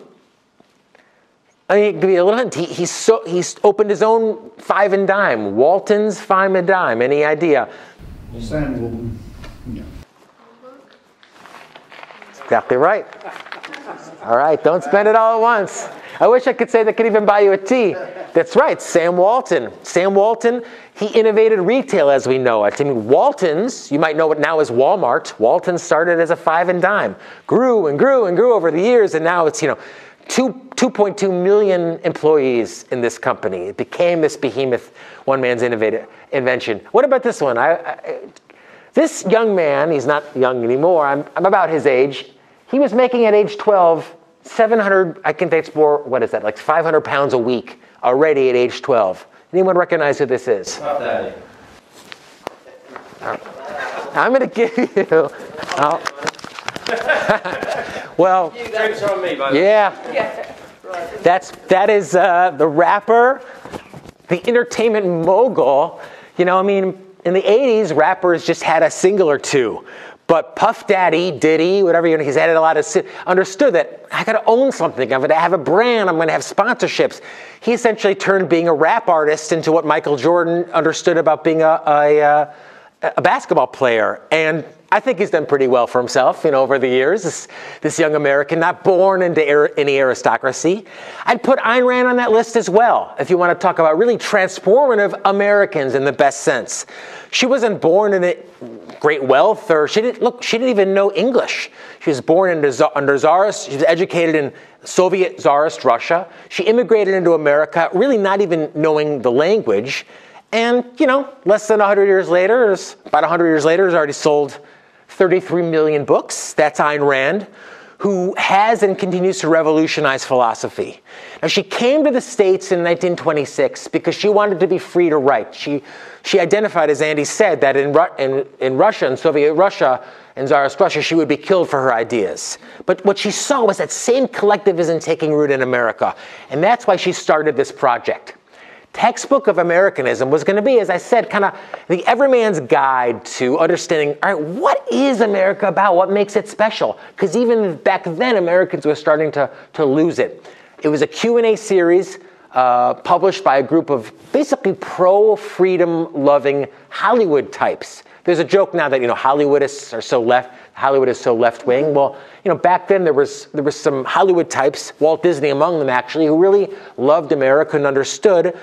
I mean, to be a little hint, he's opened his own five and dime, Walton's Five and Dime. Any idea? Sam Walton. Yeah. Exactly right. All right, don't spend it all at once. I wish I could say that could even buy you a tea. That's right, Sam Walton. Sam Walton, he innovated retail as we know it. I mean, Walton's, you might know it now as Walmart. Walton started as a 5 and dime, grew and grew and grew over the years, and now it's 2.2 million employees in this company. It became this behemoth, one man's invention. What about this one? This young man, he's not young anymore. I'm about his age. He was making at age 12 700, I think that's more, what is that, like 500 pounds a week already at age 12. Anyone recognize who this is? Not Daddy. I'm going to give you, well, Drinks on me, by the way. yeah, that is the rapper, the entertainment mogul. In the 80s, rappers just had a single or two. But Puff Daddy, Diddy, whatever, he's added a lot of, understood that I got to own something. I'm going to have a brand. I'm going to have sponsorships. He essentially turned being a rap artist into what Michael Jordan understood about being a basketball player. And I think he's done pretty well for himself, over the years. This young American, not born into any aristocracy. I'd put Ayn Rand on that list as well, if you want to talk about really transformative Americans in the best sense. She wasn't born in great wealth, or she didn't even know English. She was born under Tsarist. She was educated in Soviet Tsarist Russia. She immigrated into America, really not even knowing the language. And, less than 100 years later, about 100 years later, has already sold 33 million books. That's Ayn Rand, who has and continues to revolutionize philosophy. Now, she came to the States in 1926 because she wanted to be free to write. She identified, as Andy said, that in Russia, in Soviet Russia, in Tsarist Russia, she would be killed for her ideas. But what she saw was that same collectivism taking root in America. And that's why she started this project. Textbook of Americanism was going to be, as I said, kind of the everyman's guide to understanding, all right, what is America about? What makes it special? Because even back then, Americans were starting to lose it. It was a Q&A series published by a group of basically pro-freedom loving Hollywood types. There's a joke now that Hollywood is so left-wing. Well, back then there was some Hollywood types, Walt Disney among them actually, who really loved America and understood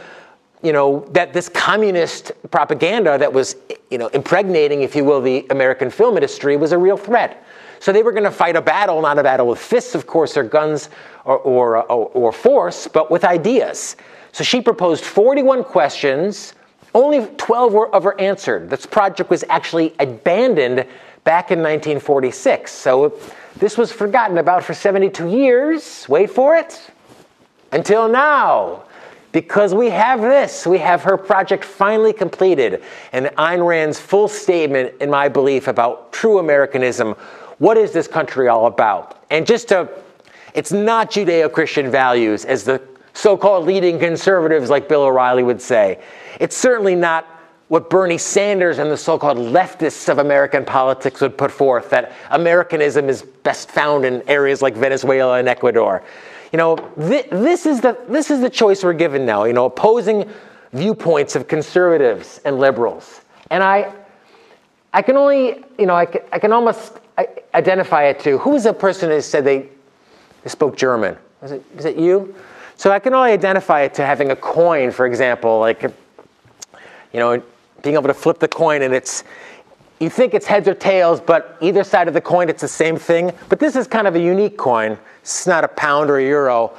that this communist propaganda that was, impregnating, if you will, the American film industry was a real threat. So they were going to fight a battle, not a battle with fists, of course, or guns or force, but with ideas. So she proposed 41 questions. Only 12 of her answered. This project was actually abandoned back in 1946. So this was forgotten about for 72 years. Wait for it. Until now. Because we have this. We have her project finally completed. And Ayn Rand's full statement, in my belief, about true Americanism. What is this country all about? And it's not Judeo-Christian values, as the so-called leading conservatives like Bill O'Reilly would say. It's certainly not what Bernie Sanders and the so-called leftists of American politics would put forth, that Americanism is best found in areas like Venezuela and Ecuador. This is the choice we're given now, opposing viewpoints of conservatives and liberals. And I can only, I can almost identify it to, who was the person who said they spoke German? Is it you? So I can only identify it to having a coin, for example, like, being able to flip the coin and you think it's heads or tails, but either side of the coin, it's the same thing. But this is kind of a unique coin. It's not a pound or a euro.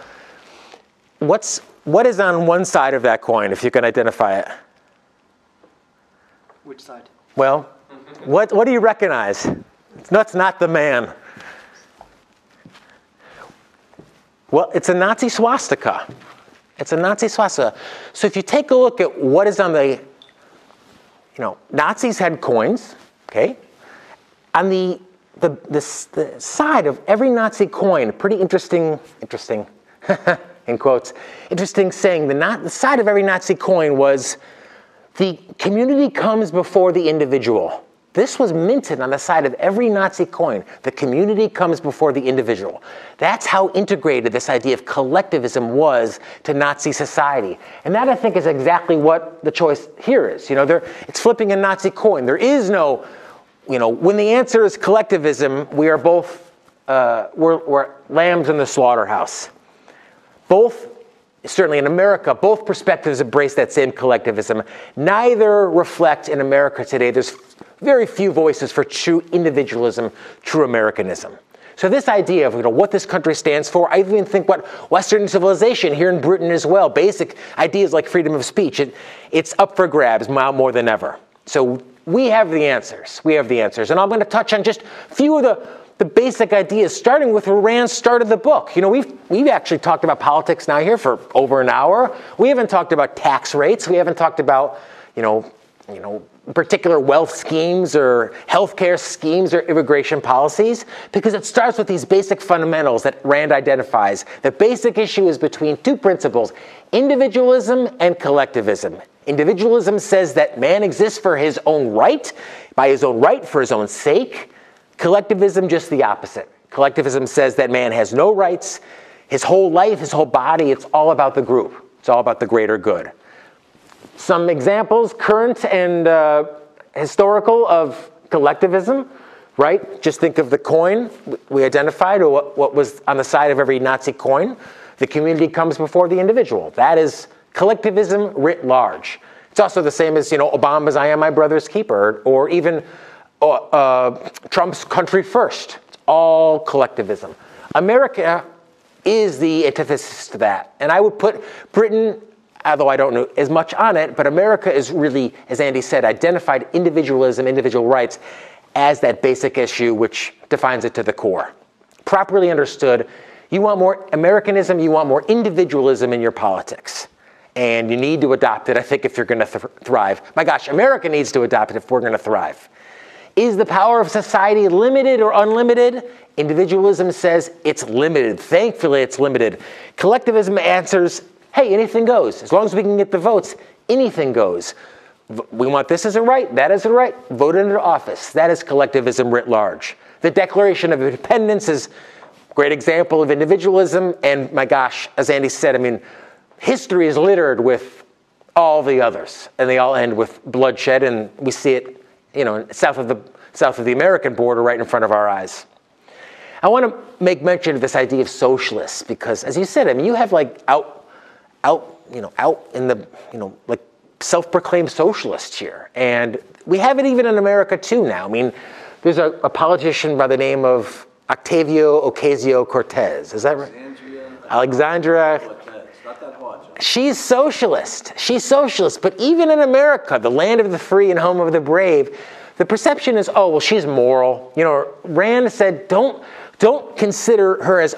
What is on one side of that coin, if you can identify it? Which side? Well, what do you recognize? It's not the man. Well, it's a Nazi swastika. It's a Nazi swastika. So if you take a look at what is on the, Nazis had coins, okay? On the side of every Nazi coin, pretty interesting, in quotes, interesting saying, the side of every Nazi coin was, the community comes before the individual. This was minted on the side of every Nazi coin. The community comes before the individual. That's how integrated this idea of collectivism was to Nazi society. And that, I think, is exactly what the choice here is. It's flipping a Nazi coin. There is no, when the answer is collectivism, we are both, we're lambs in the slaughterhouse. Both, certainly in America, both perspectives embrace that same collectivism. Neither reflect in America today. There's very few voices for true individualism, true Americanism. So this idea of what this country stands for, I even think what Western civilization here in Britain as well, basic ideas like freedom of speech, it's up for grabs now more than ever. So we have the answers. We have the answers. And I'm going to touch on just a few of the basic ideas, starting with where Rand started the book. We've actually talked about politics now here for over an hour. We haven't talked about tax rates. We haven't talked about, particular wealth schemes or healthcare schemes or immigration policies, because it starts with these basic fundamentals that Rand identifies. The basic issue is between two principles, individualism and collectivism. Individualism says that man exists for his own right, by his own right, for his own sake. Collectivism, just the opposite. Collectivism says that man has no rights, his whole life, his whole body, it's all about the group. It's all about the greater good. Some examples, current and historical, of collectivism, right? Just think of the coin we identified, or what was on the side of every Nazi coin. The community comes before the individual. That is collectivism writ large. It's also the same as, Obama's I am my brother's keeper, or even Trump's country first. It's all collectivism. America is the antithesis to that. And I would put Britain, although I don't know as much on it, but America is really, as Andy said, identified individualism, individual rights, as that basic issue which defines it to the core. Properly understood, you want more Americanism, you want more individualism in your politics. And you need to adopt it, I think, if you're going to thrive. My gosh, America needs to adopt it if we're going to thrive. Is the power of society limited or unlimited? Individualism says it's limited. Thankfully, it's limited. Collectivism answers, hey, anything goes. As long as we can get the votes, anything goes. We want this as a right, that is a right. Vote into office. That is collectivism writ large. The Declaration of Independence is a great example of individualism. And my gosh, as Andy said, history is littered with all the others. And they all end with bloodshed. And we see it, south of the American border right in front of our eyes. I want to make mention of this idea of socialists because, as you said, you have out in the, self-proclaimed socialists here. And we have it even in America too now. There's a politician by the name of Octavio Ocasio-Cortez. Is that right? Alexandria. Not that hard, John. She's socialist. But even in America, the land of the free and home of the brave, the perception is, oh, well, she's moral. Rand said, don't consider her as,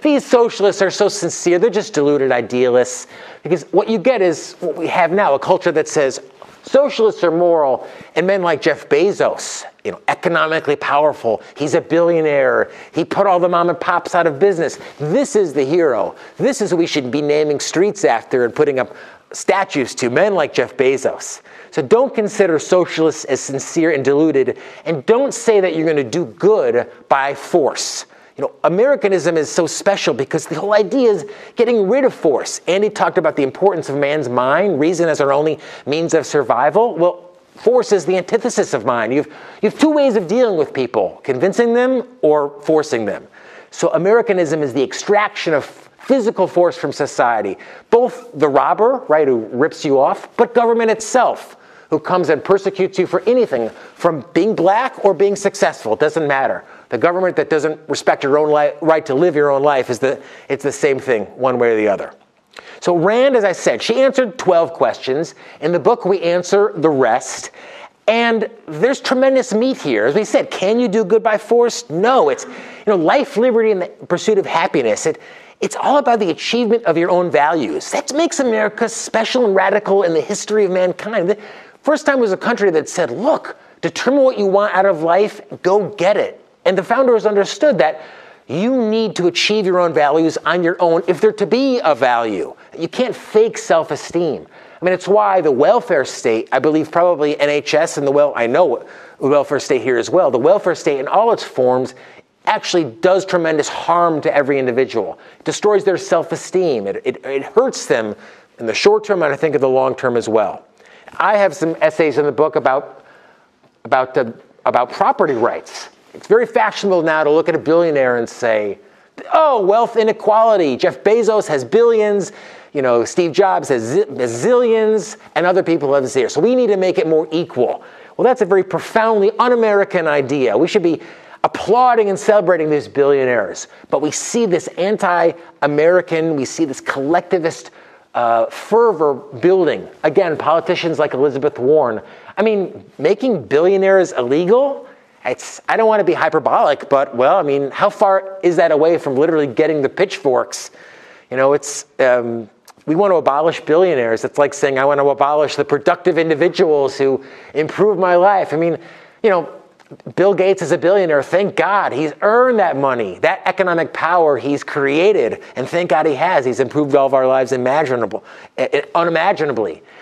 these socialists are so sincere. They're just deluded idealists. Because what you get is what we have now, a culture that says socialists are moral, and men like Jeff Bezos, economically powerful. He's a billionaire. He put all the mom and pops out of business. This is the hero. This is who we should be naming streets after and putting up statues to, men like Jeff Bezos. So don't consider socialists as sincere and deluded, and don't say that you're going to do good by force. Americanism is so special because the whole idea is getting rid of force. Andy talked about the importance of man's mind, reason as our only means of survival. Well, force is the antithesis of mind. You have two ways of dealing with people, convincing them or forcing them. So Americanism is the extraction of physical force from society. Both the robber, right, who rips you off, but government itself, who comes and persecutes you for anything, from being black or being successful. It doesn't matter. The government that doesn't respect your own right to live your own life it's the same thing, one way or the other. So Rand, as I said, she answered 12 questions. In the book, we answer the rest. And there's tremendous meat here. As we said, can you do good by force? No. It's life, liberty, and the pursuit of happiness. It's all about the achievement of your own values. That makes America special and radical in the history of mankind. The first time was a country that said, look, determine what you want out of life, go get it. And the founders understood that you need to achieve your own values on your own if they're to be of value. You can't fake self-esteem. I mean, it's why the welfare state, I believe probably NHS and I know the welfare state here as well, the welfare state in all its forms actually does tremendous harm to every individual. It destroys their self-esteem. It hurts them in the short term, and I think in the long term as well. I have some essays in the book about property rights. It's very fashionable now to look at a billionaire and say, oh, wealth inequality. Jeff Bezos has billions. Steve Jobs has zillions, and other people have zero. So we need to make it more equal. Well, that's a very profoundly un-American idea. We should be applauding and celebrating these billionaires. But we see this anti-American, we see this collectivist fervor building. Again, politicians like Elizabeth Warren. I mean, making billionaires illegal? I don't want to be hyperbolic, but, well, I mean, how far is that away from literally getting the pitchforks? We want to abolish billionaires. It's like saying I want to abolish the productive individuals who improve my life. I mean, Bill Gates is a billionaire. Thank God he's earned that money, that economic power he's created, and thank God he has. He's improved all of our lives unimaginably.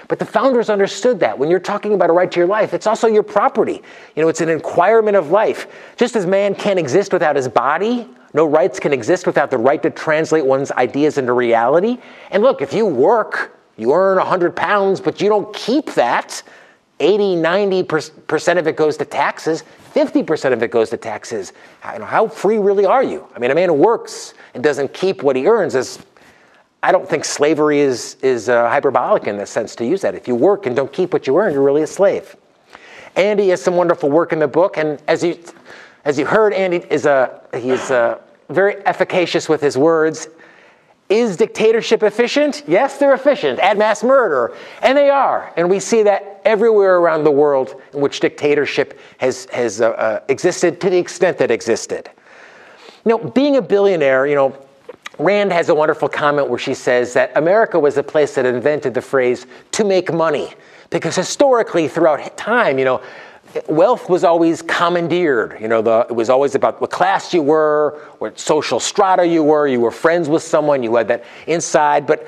But the founders understood that. When you're talking about a right to your life, it's also your property. It's an acquirement of life. Just as man can't exist without his body, no rights can exist without the right to translate one's ideas into reality. And look, if you work, you earn 100 pounds, but you don't keep that. 90% of it goes to taxes. 50% of it goes to taxes. How free really are you? I mean, a man who works and doesn't keep what he earns I don't think slavery is hyperbolic in the sense to use that. If you work and don't keep what you earn, you're really a slave. Andy has some wonderful work in the book, and as you heard, Andy is very efficacious with his words. Is dictatorship efficient? Yes, they're efficient at mass murder, and they are. And we see that everywhere around the world in which dictatorship has existed to the extent that it existed. Being a billionaire, Rand has a wonderful comment where she says that America was the place that invented the phrase to make money. Because historically, throughout time, wealth was always commandeered. It was always about what class you were, what social strata you were friends with someone, you had that inside. But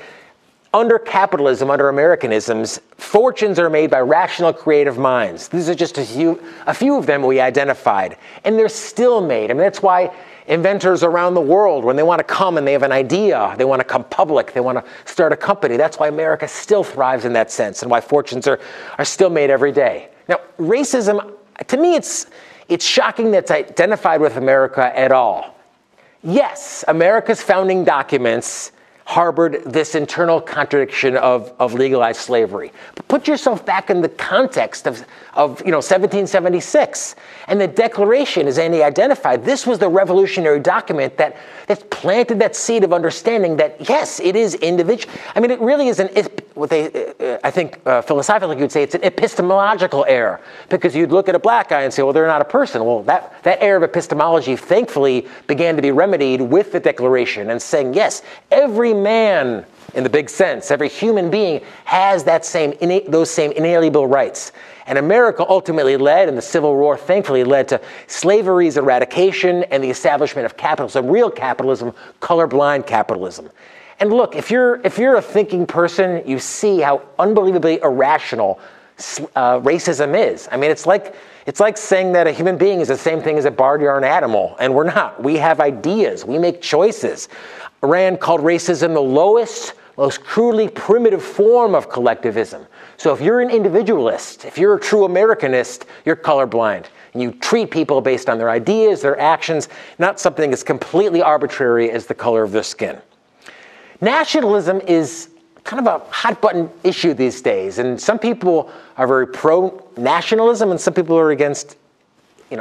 under capitalism, under Americanisms, fortunes are made by rational, creative minds. These are just a few of them we identified. And they're still made. I mean, that's why inventors around the world, when they want to come and they have an idea, they want to come public, they want to start a company. That's why America still thrives in that sense and why fortunes are still made every day. Now, racism, to me, it's shocking that it's identified with America at all. Yes, America's founding documents harbored this internal contradiction of legalized slavery. But put yourself back in the context of 1776. And the Declaration, as Andy identified, this was the revolutionary document that planted that seed of understanding that, yes, it is individual. I mean, it really is philosophically you would say it's an epistemological error, because you'd look at a black guy and say, well, they're not a person. Well, that error of epistemology thankfully began to be remedied with the Declaration and saying, yes, every man, in the big sense, every human being has those same inalienable rights. And America ultimately led, and the Civil War thankfully led to slavery's eradication and the establishment of capitalism, real capitalism, colorblind capitalism. And look, if you're a thinking person, you see how unbelievably irrational racism is. I mean, it's like saying that a human being is the same thing as a barnyard animal, and we're not. We have ideas. We make choices. Rand called racism the lowest, most crudely primitive form of collectivism. So if you're an individualist, if you're a true Americanist, you're colorblind. And you treat people based on their ideas, their actions, not something as completely arbitrary as the color of their skin. Nationalism is kind of a hot-button issue these days, and some people are very pro-nationalism, and some people are against,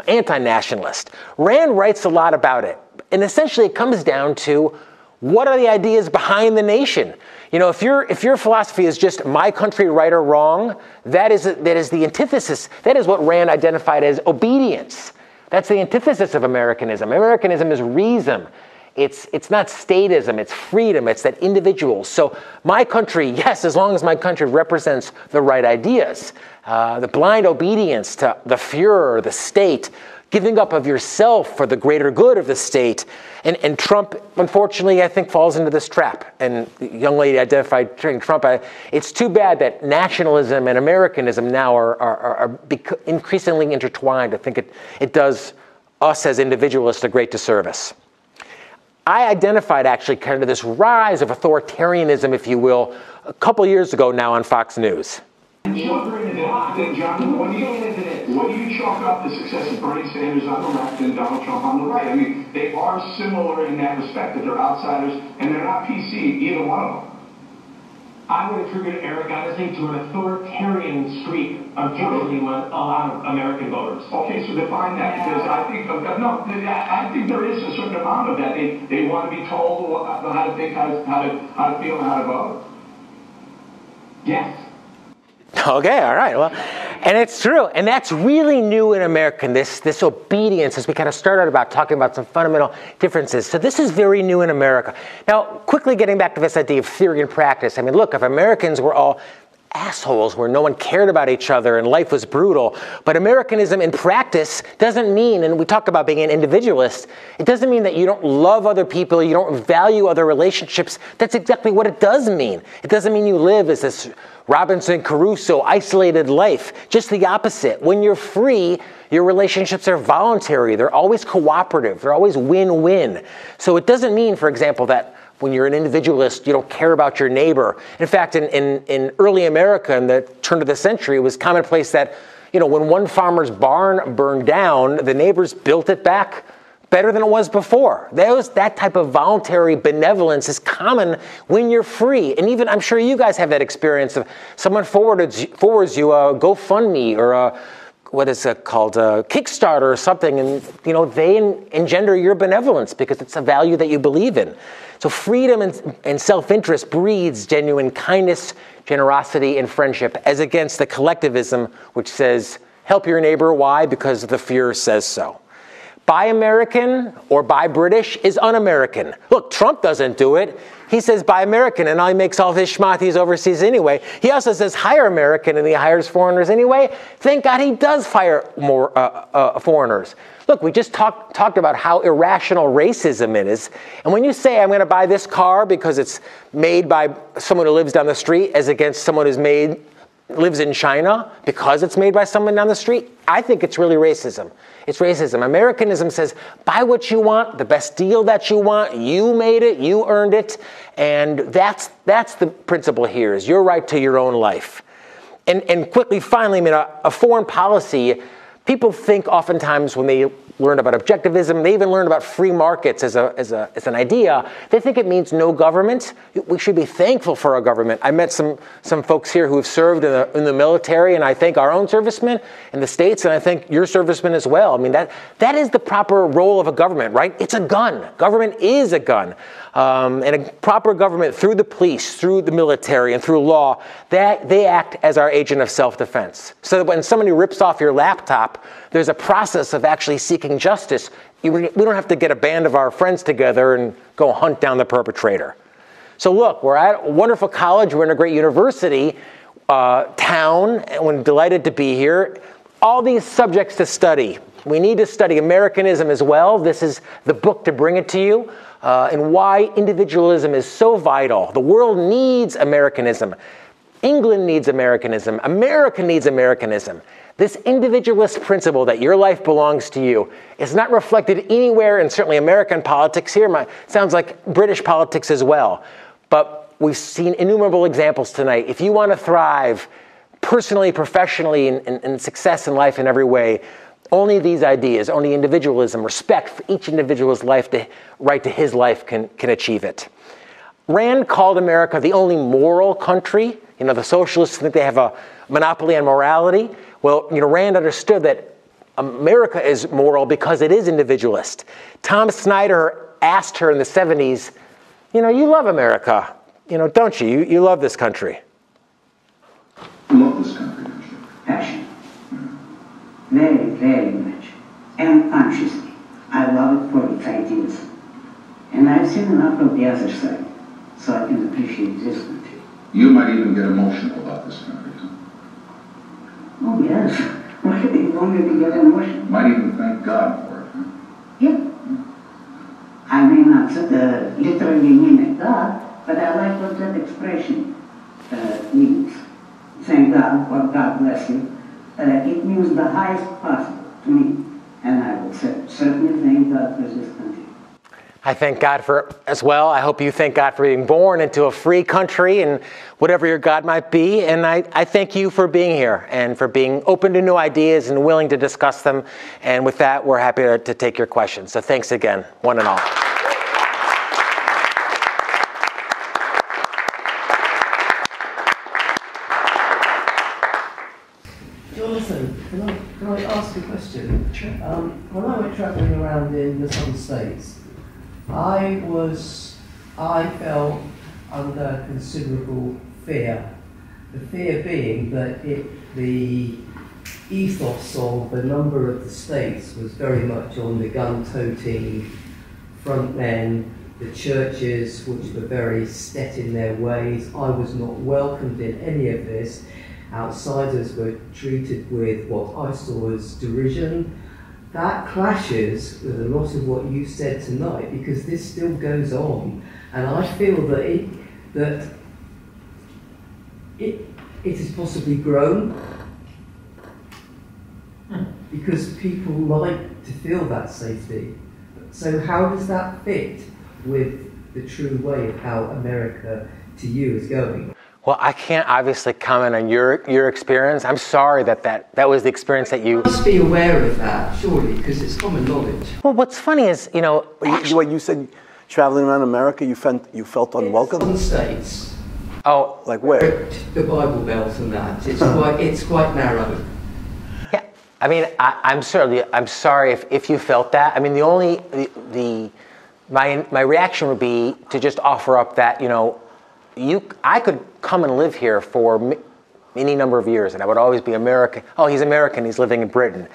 anti-nationalist. Rand writes a lot about it, and essentially it comes down to what are the ideas behind the nation. If your philosophy is just my country right or wrong, that is the antithesis. That is what Rand identified as obedience. That's the antithesis of Americanism. Americanism is reason. It's not statism, it's freedom, it's that individual. So my country, yes, as long as my country represents the right ideas, the blind obedience to the Führer, the state, giving up of yourself for the greater good of the state. And Trump, unfortunately, I think falls into this trap. And the young lady identified during Trump, it's too bad that nationalism and Americanism now are increasingly intertwined. I think it does us as individualists a great disservice. I identified actually kind of this rise of authoritarianism, if you will, a couple years ago now on Fox News. John, what do you chalk up the success of Bernie Sanders on the left and Donald Trump on the right? I mean, they are similar in that respect, that they're outsiders, and they're not PC, either one of them. I would attribute Americanism to an authoritarian streak, unfortunately, with a lot of American voters. Okay, so define that, because I think there is a certain amount of that. They want to be told how to think, how to feel, and how to vote. Yes. Okay, all right. Well, and it's true. And that's really new in America, this obedience, as we kind of started about talking about some fundamental differences. So this is very new in America. Now, quickly getting back to this idea of theory and practice. I mean, look, if Americans were all assholes where no one cared about each other and life was brutal, but Americanism in practice doesn't mean, and we talk about being an individualist, it doesn't mean that you don't love other people, you don't value other relationships. That's exactly what it does mean. It doesn't mean you live as this Robinson Crusoe isolated life. Just the opposite. When you're free, your relationships are voluntary. They're always cooperative. They're always win-win. So it doesn't mean, for example, that when you're an individualist, you don't care about your neighbor. In fact, in early America, in the turn of the century, it was commonplace that, you know, when one farmer's barn burned down, the neighbors built it back better than it was before. That type of voluntary benevolence is common when you're free. And even, I'm sure you guys have that experience of someone forwards you a GoFundMe or a, what is it called, a Kickstarter or something, and you know they engender your benevolence because it's a value that you believe in. So freedom and self-interest breeds genuine kindness, generosity, and friendship, as against the collectivism which says, help your neighbor. Why? Because the fear says so. Buy American or buy British is un-American. Look, Trump doesn't do it. He says buy American, and he makes all his schmatties overseas anyway. He also says hire American, and he hires foreigners anyway. Thank God he does fire more foreigners. Look, we just talked about how irrational racism is. And when you say I'm going to buy this car because it's made by someone who lives down the street as against someone who's lives in China because it's made by someone down the street, I think it's really racism. It's racism. Americanism says, buy what you want, the best deal that you want, you made it, you earned it, and that's the principle here, is your right to your own life. And quickly, finally, I mean, a foreign policy, people think oftentimes when they learn about objectivism, they even learn about free markets as an idea, they think it means no government. We should be thankful for our government. I met some folks here who have served in the military, and I thank our own servicemen in the States, and I thank your servicemen as well. I mean, that is the proper role of a government, right? It's a gun. Government is a gun. And a proper government, through the police, through the military, and through law, they act as our agent of self-defense. So that when somebody rips off your laptop, there's a process of actually seeking justice. We don't have to get a band of our friends together and go hunt down the perpetrator. So look, we're at a wonderful college. We're in a great university town, and we're delighted to be here. All these subjects to study. We need to study Americanism as well. This is the book to bring it to you. And why individualism is so vital. The world needs Americanism. England needs Americanism. America needs Americanism. This individualist principle that your life belongs to you is not reflected anywhere in certainly American politics here. Sounds like British politics as well. But we've seen innumerable examples tonight. If you want to thrive personally, professionally, and success in life in every way, only these ideas, only individualism, respect for each individual's life, the right to his life can achieve it. Rand called America the only moral country. You know, the socialists think they have a monopoly on morality. Well, you know, Rand understood that America is moral because it is individualist. Tom Snyder asked her in the 70s, you know, you love America, you know, don't you? You love this country. I love this country, don't you? Passion. Very, very much. And consciously. I love it for its ideas. And I've seen enough of the other side, so I can appreciate this country. You might even get emotional about this country, huh? Oh, yes. Why you want me to get emotional? Might even thank God for it. Huh? Yeah. I may not literally mean it, God, but I like what that expression means. Thank God, or God bless you. It means the highest possible to me. And I would certainly thank God for this country. I thank God for it as well. I hope you thank God for being born into a free country and whatever your God might be. And I thank you for being here and for being open to new ideas and willing to discuss them. And with that, we're happy to take your questions. So thanks again, one and all. Jonathan, can I ask a question? Sure. When I went travelling around in the southern states, I felt under considerable fear. The fear being that the ethos of a number of the states was very much on the gun-toting front men, the churches which were very set in their ways. I was not welcomed in any of this. Outsiders were treated with what I saw as derision. That clashes with a lot of what you said tonight, because this still goes on, and I feel that it has possibly grown because people like to feel that safety. So how does that fit with the true way of how America to you is going? Well, I can't obviously comment on your experience. I'm sorry that was the experience that you... You must be aware of that, surely, because it's common knowledge. Well, what's funny is, What you said, traveling around America, you felt unwelcome? In some states. Oh. Like where? The Bible Belt and that. It's quite narrow. Yeah. I mean, I'm sorry if you felt that. I mean, my reaction would be to just offer up that, I could come and live here for any number of years, and I would always be American. Oh, he's American, he's living in Britain.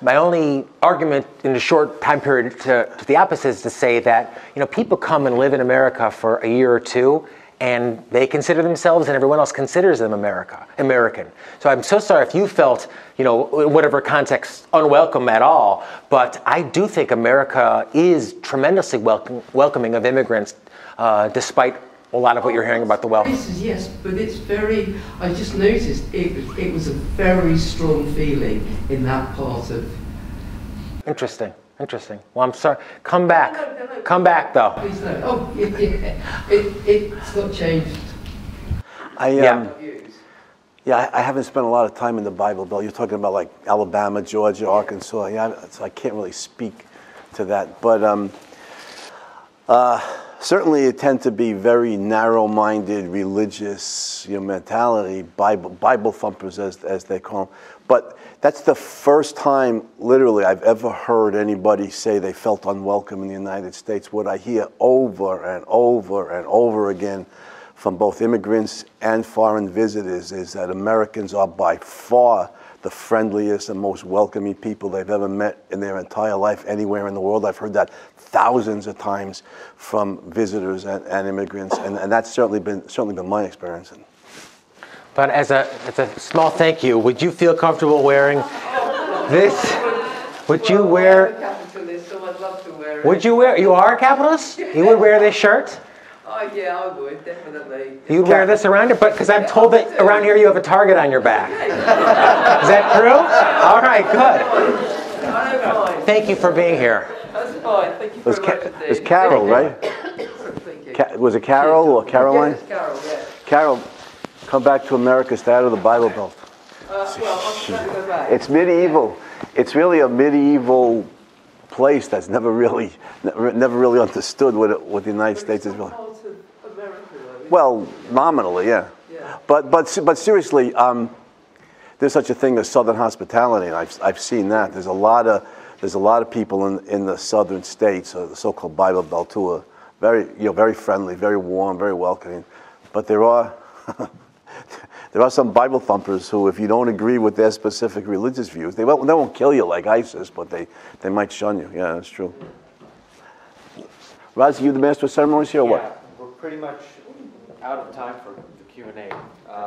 My only argument in a short time period to the opposite is to say that, people come and live in America for a year or two, and they consider themselves, and everyone else considers them American. So I'm so sorry if you felt, in whatever context, unwelcome at all. But I do think America is tremendously welcoming of immigrants, despite a lot of what you're hearing about the wealth. Yes, but it's very, I just noticed it was a very strong feeling in that part of... Interesting. Well, I'm sorry. Come back. No. Come back, though. Please no. Oh, yeah. It's not changed. I haven't spent a lot of time in the Bible Belt. You're talking about like Alabama, Georgia, Arkansas. Yeah, so I can't really speak to that. But certainly it tend to be very narrow-minded, religious, mentality, Bible thumpers as they call them. But that's the first time, literally, I've ever heard anybody say they felt unwelcome in the United States. What I hear over and over and over again from both immigrants and foreign visitors is that Americans are by far the friendliest and most welcoming people they've ever met in their entire life anywhere in the world. I've heard that thousands of times from visitors and immigrants, and that's certainly been my experience. But as a small thank you, would you feel comfortable wearing this? Would you wear? I'm a capitalist, so I'd love to wear it. Would you wear? You are a capitalist? You would wear this shirt? Oh yeah, I would definitely. You'd wear this around it, but because I'm told that around here you have a target on your back. Is that true? All right, good. I don't mind. Thank you for being here. That's fine. Thank you very much indeed. It was Carol, right? Was it Carol or Caroline? Yes, Carol, yeah. Carol, come back to America, stay out of the Bible Belt. Well, I'm trying to go back. It's medieval. It's really a medieval place that's never really understood what the United States is really. Well, nominally, yeah. But seriously, there's such a thing as Southern hospitality, and I've seen that. There's a lot of people in the southern states, the so-called Bible Belt, who are very friendly, very warm, very welcoming. But there are some Bible thumpers who, if you don't agree with their specific religious views, they won't kill you like ISIS, but they might shun you. Yeah, that's true. Raz, you the master of ceremonies here, or what? Yeah, we're pretty much out of time for the Q&A.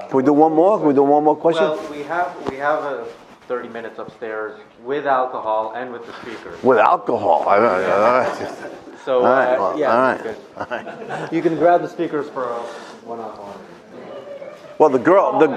Can we do one more? Can we do one more question? Well, we have 30 minutes upstairs with alcohol and with the speakers. With alcohol. So, all right, well, yeah, all right. you can, you can grab the speakers for a one-on-one. Well, the girl, the